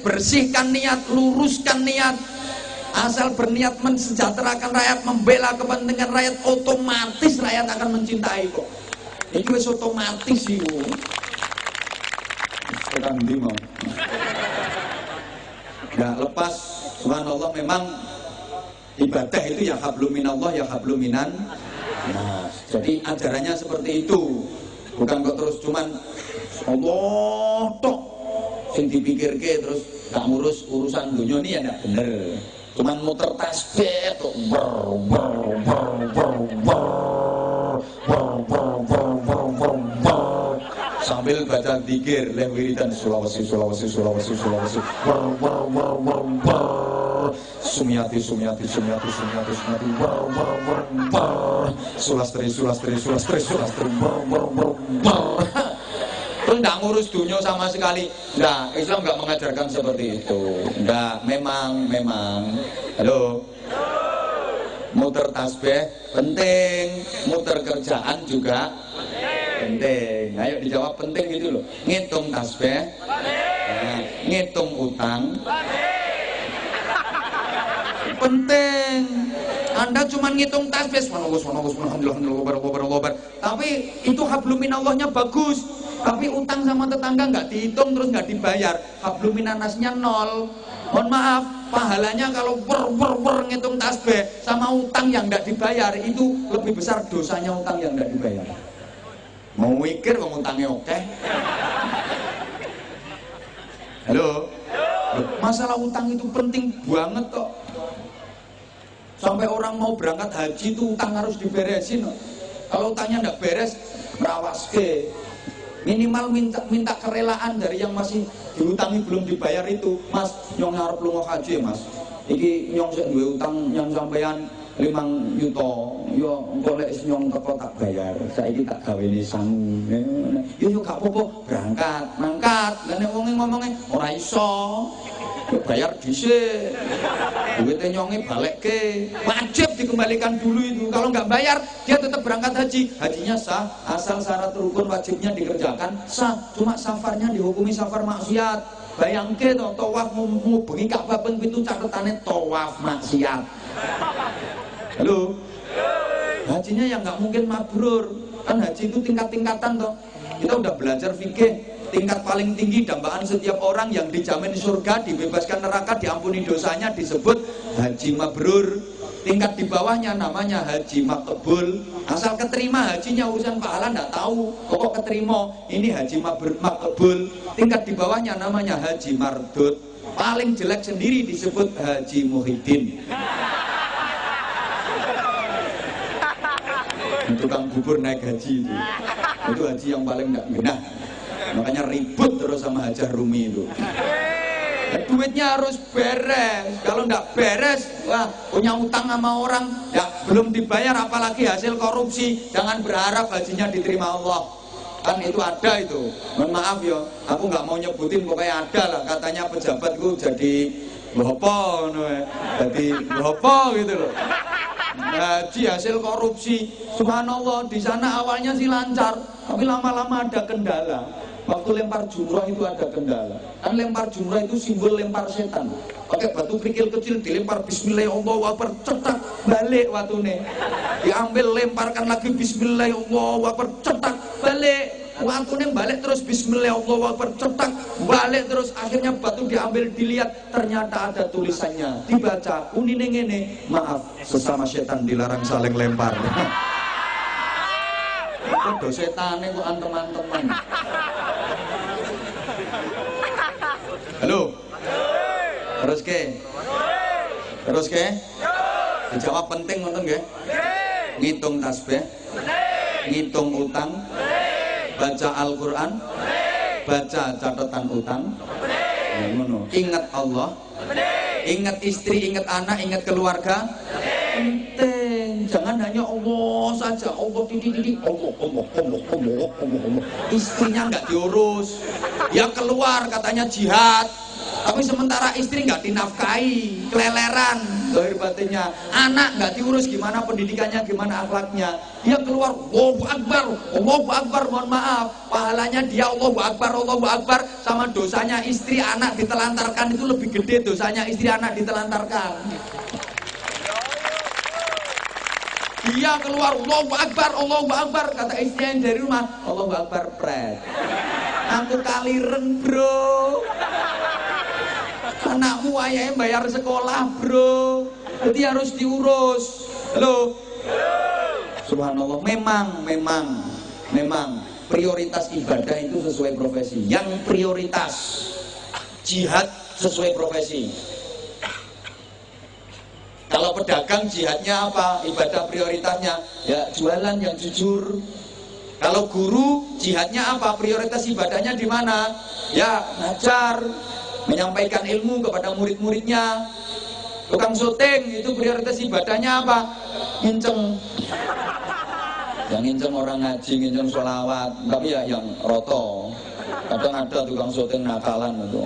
bersihkan niat, luruskan niat. Asal berniat mensejahterakan rakyat, membela kepentingan rakyat, otomatis rakyat akan mencintai kok. Ini wis otomatis sih. Sekarang di mau. Nggak lepas, subhanallah memang ibadah itu ya hablum minallah ya hablum minan. Nah, jadi ajarannya seperti itu. Bukan kok terus cuman Allah tok sing dipikirke terus gak ngurus urusan dunia ini ya nggak bener. Cuman muter tasbih kok sambil baca zikir leh wiridan Sulawesi Sumiati Sulastri terus nggak ngurus dunia sama sekali. Nah, Islam nggak mengajarkan seperti itu. Nggak, memang halo, muter tasbih penting, muter kerjaan juga penting. Ayo dijawab penting gitu loh. Ngitung tasbih, ngitung utang, penting. Anda cuma ngitung tasbih, alhamdulillah, tapi itu hablum minallahnya bagus. Tapi utang sama tetangga nggak dihitung terus nggak dibayar, hablum minannasnya 0. Mohon maaf, pahalanya kalau ngitung tasbih sama utang yang nggak dibayar itu lebih besar dosanya utang yang nggak dibayar. Mau mikir wong utangnya oke? Halo? Masalah utang itu penting banget kok. Sampai orang mau berangkat haji itu utang harus diberesin. Kalau utangnya nggak beres, rawaske. Minimal minta kerelaan dari yang masih diutangi belum dibayar itu. Mas, nyong ngarep lunga haji ya mas. Iki nyong sik duwe utang yang sampean 5 juta. Yo engko lek nyong teko tak bayar. Saiki tak gawene sangu. Yo gak apa-apa, berangkat, mangkat. Lah nek wong ngomongnya ora iso. Bayar dhisik. Duitnya nyonge balekke. Wajib dikembalikan dulu itu. Kalau nggak bayar, dia tetap berangkat haji. Hajinya sah, asal syarat rukun wajibnya dikerjakan sah. Cuma safarnya dihukumi safar maksiat. Bayangke to, tawaf ngubengi Ka'bah ping 7 catetane tawaf maksiat. Halo. Hajinya yang nggak mungkin mabrur. Kan haji itu tingkat-tingkatan toh. Kita udah belajar fikih. Tingkat paling tinggi dambaan setiap orang yang dijamin surga, dibebaskan neraka, diampuni dosanya disebut haji mabrur. Tingkat di bawahnya namanya haji makbul. Asal keterima hajinya urusan pahala nggak tahu. Pokok keterima ini haji makbul. Tingkat di bawahnya namanya haji mardud. Paling jelek sendiri disebut haji muhyiddin. Tukang bubur naik haji itu haji yang paling nggak genah. Makanya ribut terus sama Hajah Rumi itu. Duitnya harus beres. Kalau nggak beres, wah punya utang sama orang, ya belum dibayar apalagi hasil korupsi. Jangan berharap hajinya diterima Allah. Kan itu ada itu. Mohon maaf ya, aku nggak mau nyebutin, pokoknya ada lah. Katanya pejabatku jadi lopo, jadi lopo gitu loh. Haji hasil korupsi. Subhanallah, di sana awalnya sih lancar, tapi lama-lama ada kendala. Waktu lempar jumrah itu ada kendala. Kan lempar jumrah itu simbol lempar setan. Pakai batu kerikil kecil dilempar bismillahirrahmanirrahim, cetak balik watune. Diambil lemparkan lagi bismillahirrahmanirrahim, cetak balik. Watune balik terus bismillahirrahmanirrahim, cetak balik terus. Akhirnya batu diambil dilihat, ternyata ada tulisannya. Dibaca unine ngene, maaf sesama setan dilarang saling lempar. Kok setane kok teman-teman. Halo. Terus ke? Dijawab penting ngoten nggih? Ngitung tasbih. Ngitung utang. Baca Al-Qur'an. Baca catatan utang. Ngono. Ingat Allah. Ingat istri, ingat anak, ingat keluarga. Penting. Jangan hanya Allah saja. Allah titik. Allah. Istrinya nggak diurus. Ya keluar katanya jihad. Tapi sementara istri nggak dinafkahi, keleleran lahir batinnya. Anak nggak diurus, gimana pendidikannya, gimana akhlaknya. Dia keluar, Allahu Akbar, mohon maaf. Pahalanya dia Allahu Akbar, sama dosanya istri anak ditelantarkan itu lebih gede dosanya istri anak ditelantarkan. Dia keluar, Allahu Akbar, kata istri yang dari rumah, Allahu Akbar, pret. Aku kaliren bro. Anakmu ayahnya bayar sekolah bro, jadi harus diurus. Halo. Subhanallah. Memang prioritas ibadah itu sesuai profesi. Yang prioritas jihad sesuai profesi. Kalau pedagang jihadnya apa? Ibadah prioritasnya ya jualan yang jujur. Kalau guru jihadnya apa? Prioritas ibadahnya di mana? Ya ngajar, menyampaikan ilmu kepada murid-muridnya. Tukang syuting itu prioritas ibadahnya apa? Nginceng. Yang nginceng orang ngaji, nginceng sholawat. Tapi ya yang roto. Kadang ada tukang syuting nakalan itu.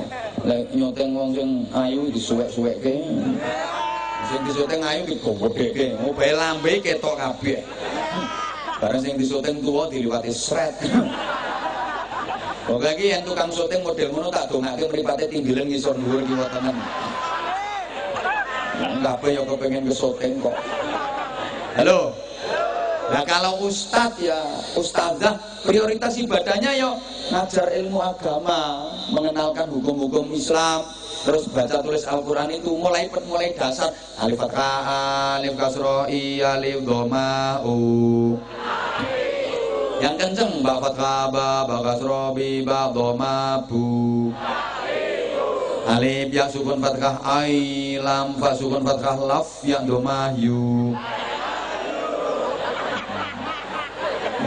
Nyuting wong sing ayu disuwek-suwekke. Sing disuting ayu digowedheke. Mobil lambe ketok kabeh. Bareng sing disuting tuwa diliwati sret. Kok lagi yang tukang syuting model ngono tak dongake mripate tinggilen ngisor dhuwur kiwa tenan. Kabeh ya kepengin ke syuting kok. Halo. Nah kalau ustadz ya ustadzah prioritas ibadahnya ya ngajar ilmu agama, mengenalkan hukum-hukum Islam, terus baca tulis Al-Quran itu mulai dasar alif fathah, alif kasroh, alif dhamma, yang kenceng ba fathah ba kasroh bi ba dhamma bu. Alif ya sukun fathah ai, lam fa sukun fathah laf ya domah yu.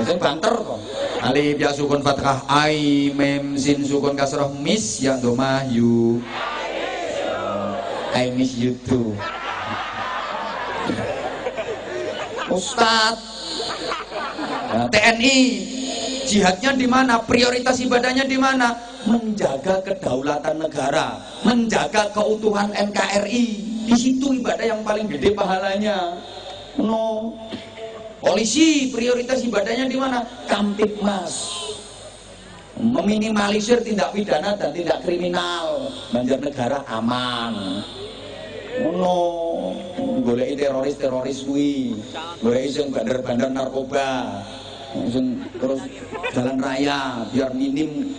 Sing banter kok. Alif ya sukun fathah ai, mem sin sukun kasroh mis ya domah yu. I miss you too. Ustadz, TNI jihadnya di mana? Prioritas ibadahnya di mana? Menjaga kedaulatan negara, menjaga keutuhan NKRI. Di situ ibadah yang paling gede pahalanya. No. Polisi prioritas ibadahnya di mana? Kamtibmas. Meminimalisir tindak pidana dan tindak kriminal, Banjarnegara aman. No, goleki teroris kuwi, goleki sing bandar-bandar narkoba, terus jalan raya biar minim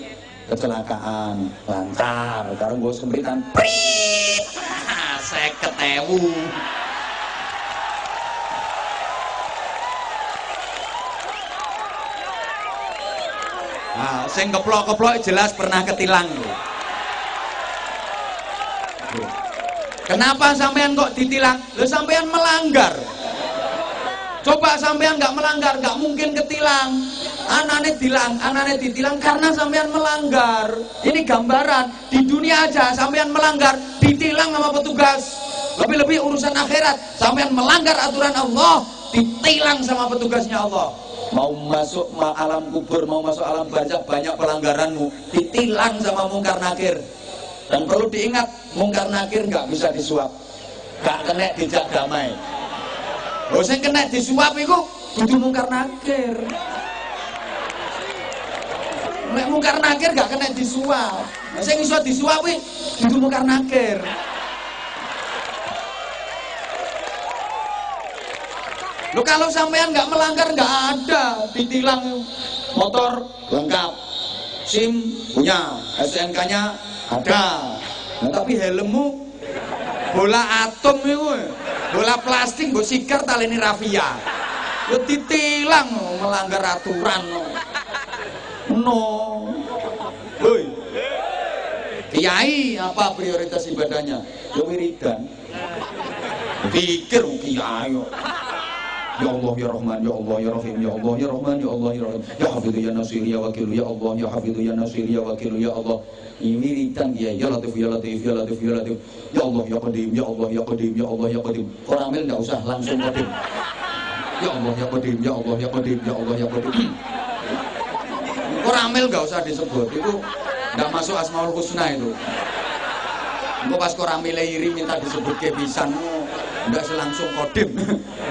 kecelakaan, lancar. Karo nggo sempritan prit 50.000. Nah, sing keplok-keplok jelas pernah ketilang. Kenapa sampean kok ditilang? Lo sampean melanggar. Coba sampean nggak melanggar, nggak mungkin ketilang. Anane ditilang karena sampean melanggar. Ini gambaran di dunia aja sampean melanggar, ditilang sama petugas. Lebih-lebih urusan akhirat, sampean melanggar aturan Allah, ditilang sama petugasnya Allah. Mau masuk alam kubur, mau masuk alam barzakh, banyak pelanggaranmu, ditilang sama mungkar nakir. Dan perlu diingat, mungkar nakir nggak bisa disuap, nggak kena dijak damai. Lo sing kena disuap itu kudu mungkar nakir. Nek mungkar nakir nggak kena disuap, sing iso disuap itu kudu mungkar nakir. Lo kalau sampean nggak melanggar nggak ada ditilang, motor lengkap, SIM punya, STNK-nya ada. Nah, tapi helmmu bola atom itu, bola plastik, mbok siker taleni rafia. Lo ditilang melanggar aturan. No. Woi. Kiai apa prioritas ibadahnya? Yo wiridan. Pikir kiai. Ya Allah ya Rahman ya Allah ya Rahim ya Allah ya Rahman ya Allah ya Rahim ya Hafidhu ya Nasir ya Wakil ya Allah ya Hafidhu ya Nasir ya Wakil ya Allah. Ini wiridan ya Latif ya Latif ya Latif ya Latif ya Allah ya Qadim ya Allah ya Qadim ya Allah ya Qadim. Orang ambil enggak usah, langsung Qadim. Ya Allah ya Qadim ya Allah ya Qadim ya Allah ya Qadim. Orang ambil enggak usah disebut, itu enggak masuk Asmaul Husna itu. Engko pas koramile iri minta disebut kebisan, enggak langsung Qadim.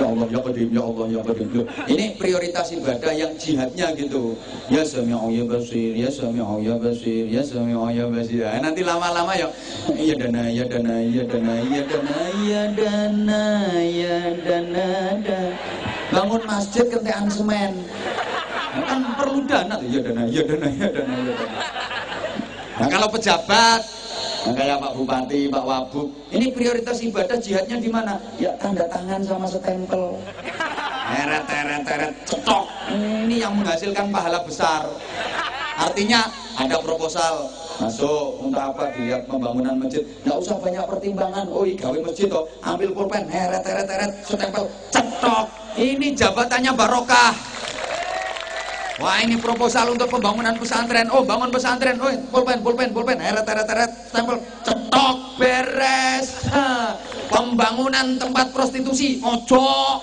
Ya Allah ya Qadim ya Allah ya Qadim. Ini prioritas ibadah yang jihadnya gitu. Ya Sami'u ya Basir, ya Sami'u ya Basir, ya Sami'u ya Basir. Nanti lama-lama ya ya dana ya dana ya dana ya dana ya dana ya dana. Bangun masjid kentekan semen. Kan perlu dana tuh ya dana ya dana ya dana ya dana. Nah kalau pejabat kayak Pak Bupati, Pak Wabub, ini prioritas ibadah jihadnya di mana? Ya tanda tangan sama stempel. Teret, cetok. Ini yang menghasilkan pahala besar. Artinya ada proposal masuk untuk apa, dilihat pembangunan masjid. Nggak usah banyak pertimbangan. Oh gawe masjid toh, ambil pulpen, teret, stempel, cetok. Ini jabatannya barokah. Wah ini proposal untuk pembangunan pesantren. Oh bangun pesantren. Oh pulpen. Teret, stempel, cetok, beres. Pembangunan tempat prostitusi, ojo.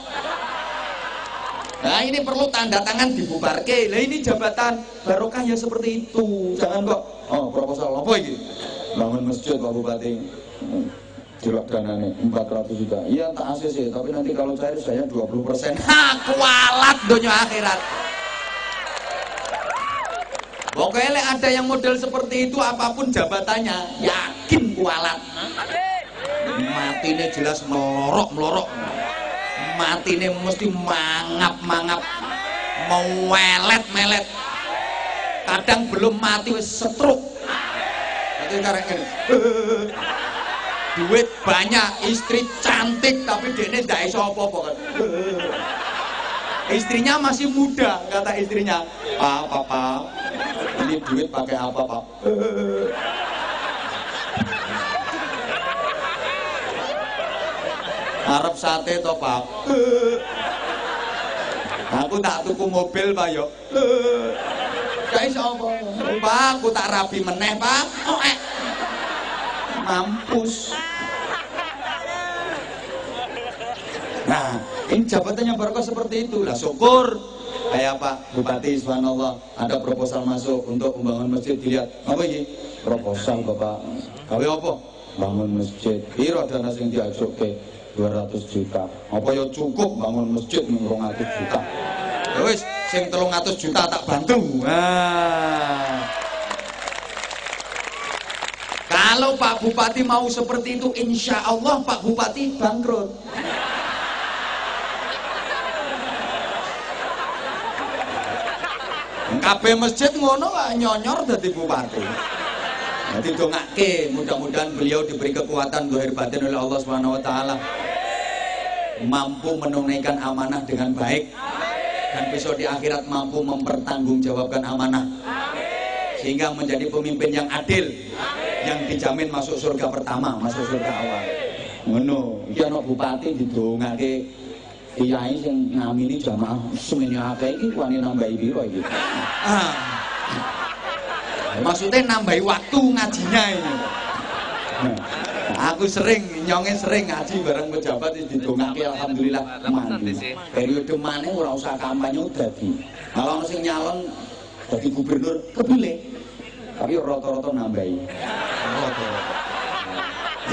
Nah ini perlu tanda tangan dibubarke. Nah ini jabatan barokah ya seperti itu. Jangan kok. Oh proposal apa ini? Bangun masjid Pak Bupati. Jelak dananya 400 juta. Iya tak ACC, tapi nanti kalau cair saya 20%. Kualat dunia akhirat. Pokoknya ada yang model seperti itu, apapun jabatannya, yakin kualat. Matine jelas melorok. Matine mesti mangap, mau melet. Kadang belum mati wis setruk. Duit banyak, istri cantik, tapi dene ndak iso apa-apa kan. Istrinya masih muda, kata istrinya. Papa, ini duit pakai apa, Pak? Arep sate to, Pak. Aku tak tuku mobil, Pak yo. Gak iso apa. Pak, aku tak rapi meneh, Pak. Mampus. Nah, ini jabatannya barokah seperti itu. Lah syukur. Kayak Pak Bupati, subhanallah, ada proposal masuk untuk membangun masjid. Dilihat, apa ini? Proposal Bapak. Gawe apa? Bangun masjid. Piro dana sing diajuke? 200 juta. Apa ya cukup bangun masjid 200 juta? Ya wis, sing 300 juta tak bantu. Nah. Kalau Pak Bupati mau seperti itu, insya Allah Pak Bupati bangkrut. Kabeh masjid ngono lah nyonyor dadi bupati. Jadi dongake, mudah-mudahan beliau diberi kekuatan zahir batin oleh Allah Subhanahu wa taala. Mampu menunaikan amanah dengan baik dan besok di akhirat mampu mempertanggungjawabkan amanah. Sehingga menjadi pemimpin yang adil, yang dijamin masuk surga pertama, masuk surga awal. Ngono, iki ana bupati didongake kiai sing ngamini jamaah semene akeh iki wani nambahi piro iki. Maksudnya nambahi waktu ngajinya ini. Aku sering ngaji bareng pejabat didongake alhamdulillah mandi. Periode maneh ora usah kampanye dadi. Kalau sing nyalon dadi gubernur kepilih. Tapi rata-rata nambahi.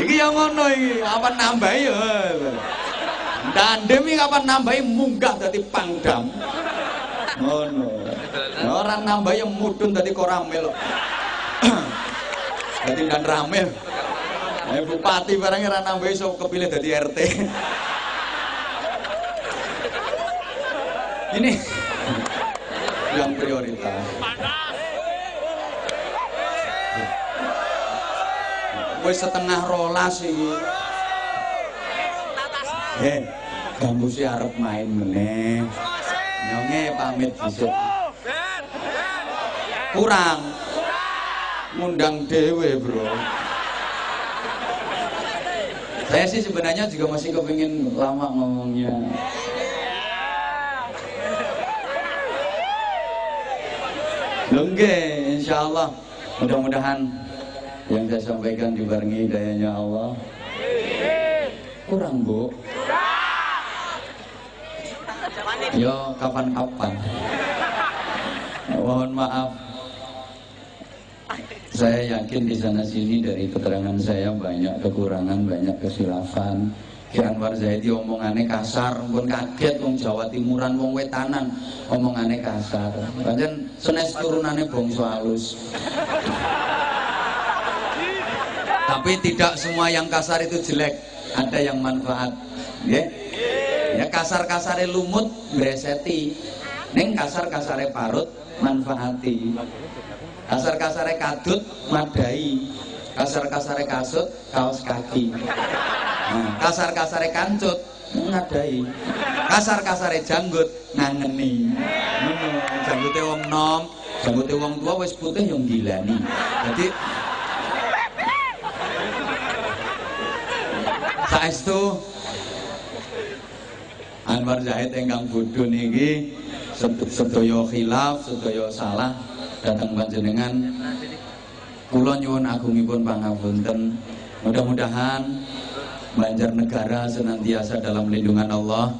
Iki yang ngono iki, apa nambahi ya. Dandem iki kapan nambahi munggah dadi pangdam. Ngono. Orang nambahi mudun dadi koramil. Dadi dan ramil. Bupati barang ora nambahi iso kepilih dadi RT. Ini yang prioritas. Wis setengah rolas iki. Kamu sih arep main meneh. Nyonge pamit dhisik. Kurang. Ngundang dewe, Bro. Saya sih sebenarnya juga masih kepingin lama ngomongnya. Lengge, insya Allah. Mudah-mudahan yang saya sampaikan dibarengi hidayahnya Allah. Kurang, Bu. Yo, kapan-kapan. Mohon maaf. Saya yakin di sana sini dari keterangan saya banyak kekurangan, banyak kesilafan. Ki Anwar Zaidi omongane kasar, pun kaget wong Jawa Timuran, wong wetanan omongane kasar. Pancen senes turunane bangsa halus. Tapi tidak semua yang kasar itu jelek, ada yang manfaat. Nggih. Ya kasar-kasare lumut mbreseti. Ning kasar-kasare parut manfaati. Kasar-kasare kadut madai. Kasar-kasare kasut kaos kaki. Kasar-kasare kancut ngadai. Kasar-kasare janggut ngangeni. Janggute wong nom, janggute wong tua wis putih yang gilani. Jadi saestu Anwar Zahid ingkang bodho niki sedaya khilaf, sedaya salah datang panjenengan. Kula nyuwun agungipun pangapunten. Mudah-mudahan Banjarnegara senantiasa dalam lindungan Allah.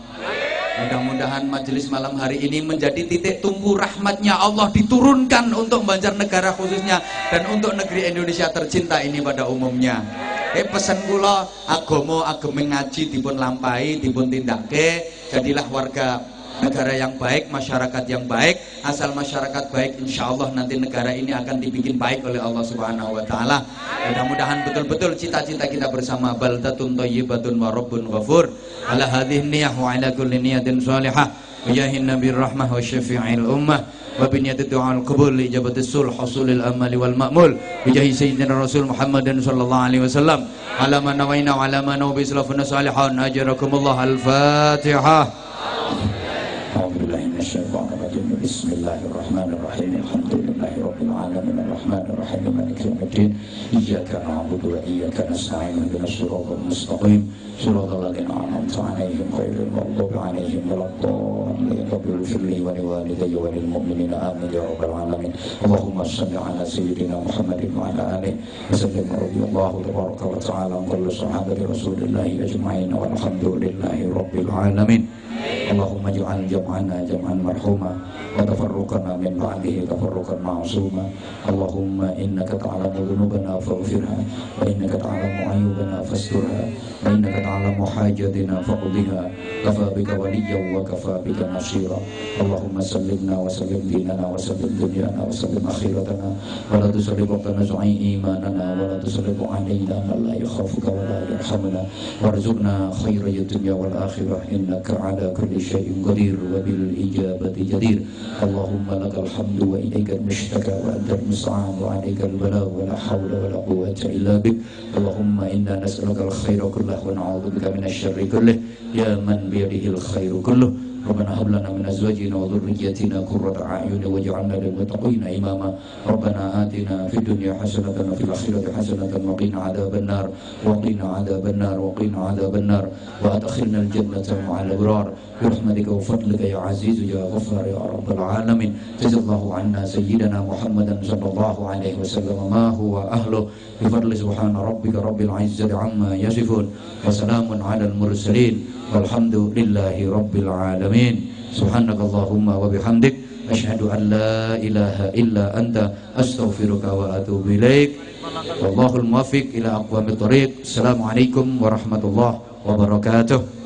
Mudah-mudahan majelis malam hari ini menjadi titik tumpu rahmatnya Allah diturunkan untuk Banjarnegara khususnya dan untuk negeri Indonesia tercinta ini pada umumnya. Pesan kula agama ageng ngaji dipun lampahi, dipun tindake, jadilah warga negara yang baik, masyarakat yang baik. Asal masyarakat baik, insya Allah nanti negara ini akan dibikin baik oleh Allah Subhanahu wa taala. Mudah-mudahan betul-betul cita-cita kita bersama baldatun thayyibatun wa rabbun ghafur. Ala hadhihi niyyah wa ala kulli niyatin shalihah. Bijahin nabiyir rahmah wa syafi'il ummah. Wa bi niyyati du'al qabul li ijabatis sulh husulil amali wal ma'mul. Bijahi sayyidina Rasul Muhammadin sallallahu alaihi wasallam. Ala ma nawaina wa ala ma nawi salafun salihan. Ajarakumullah al-Fatihah. Alhamdulillah. rajim. Bismillahirrahmanirrahim. Alhamdulillahirabbil alamin arrahmanir rahim maliki yaumiddin. Iyyaka na'budu wa iyyaka nasta'in ihdinas siratal mustaqim siratal ladzina an'amta 'alaihim ghairil maghdubi 'alaihim waladdallin. Rabbil ighfirli wa liwalidayya wa lil mu'minina amin ya rabbal alamin. Allahumma shalli 'ala sayyidina Muhammadin wa 'ala alihi wa sallim radhiyallahu tabaraka wa ta'ala an kulli sahabati Rasulillahi ajma'in walhamdulillahi rabbil alamin. Allahumma ij'al jam'ana jam'an marhuma wa tafarruqana min ba'dihi tafarruqan ma'suma. Allahumma innaka ta'lamu dhunubana faghfirha wa innaka ta'lamu 'aybana fasturha wa innaka ta'lamu hajatina faqdiha kafa bika waliyyan wa kafa bika nasira. Allahumma sallimna wa sallim dinana wa sallim dunyana wa sallim akhiratana wa la tusallib tanazzu'i imanana wa la tusallib 'alaina man la yakhafuka wa la yarhamuna warzuqna khairal dunya wal akhirah innaka 'ala kulli syai'in qadir wa bil ijabati jadir. Allahumma lakal hamdu wa ilaikal mushtaka wa antal musta'an wa alaikal balagh wa la hawla wa la quwwata illa bik. Allahumma inna nas'aluka al-khaira kullahu wa na'udzubika minasy syarri kullih ya man bi yadihil khairu kulluh. Rabbana hab lana min azwajina wa dhurriyyatina qurrata a'yun waj'alna lil muttaqina imama. Rabbana atina fid dunya hasanatan wa fil akhirati hasanatan wa qina adzabannar wa qina adzabannar wa qina adzabannar wa adkhilna al jannata ma'al abrar bi rahmatika wa fadlika ya aziz ya ghaffar ya rabbal alamin. Jazallahu anna sayyidina Muhammadan sallallahu alaihi wasallam ma huwa ahlu bi fadli subhana rabbika rabbil izzati amma yasifun wa salamun alal mursalin walhamdulillahi rabbil alamin. Subhanakallahumma wa bihamdik asyhadu an la ilaha illa anta astaghfiruka wa atubu ilaik. Wallahul muwaffiq ila aqwamit thoriq. Assalamualaikum warahmatullahi wabarakatuh.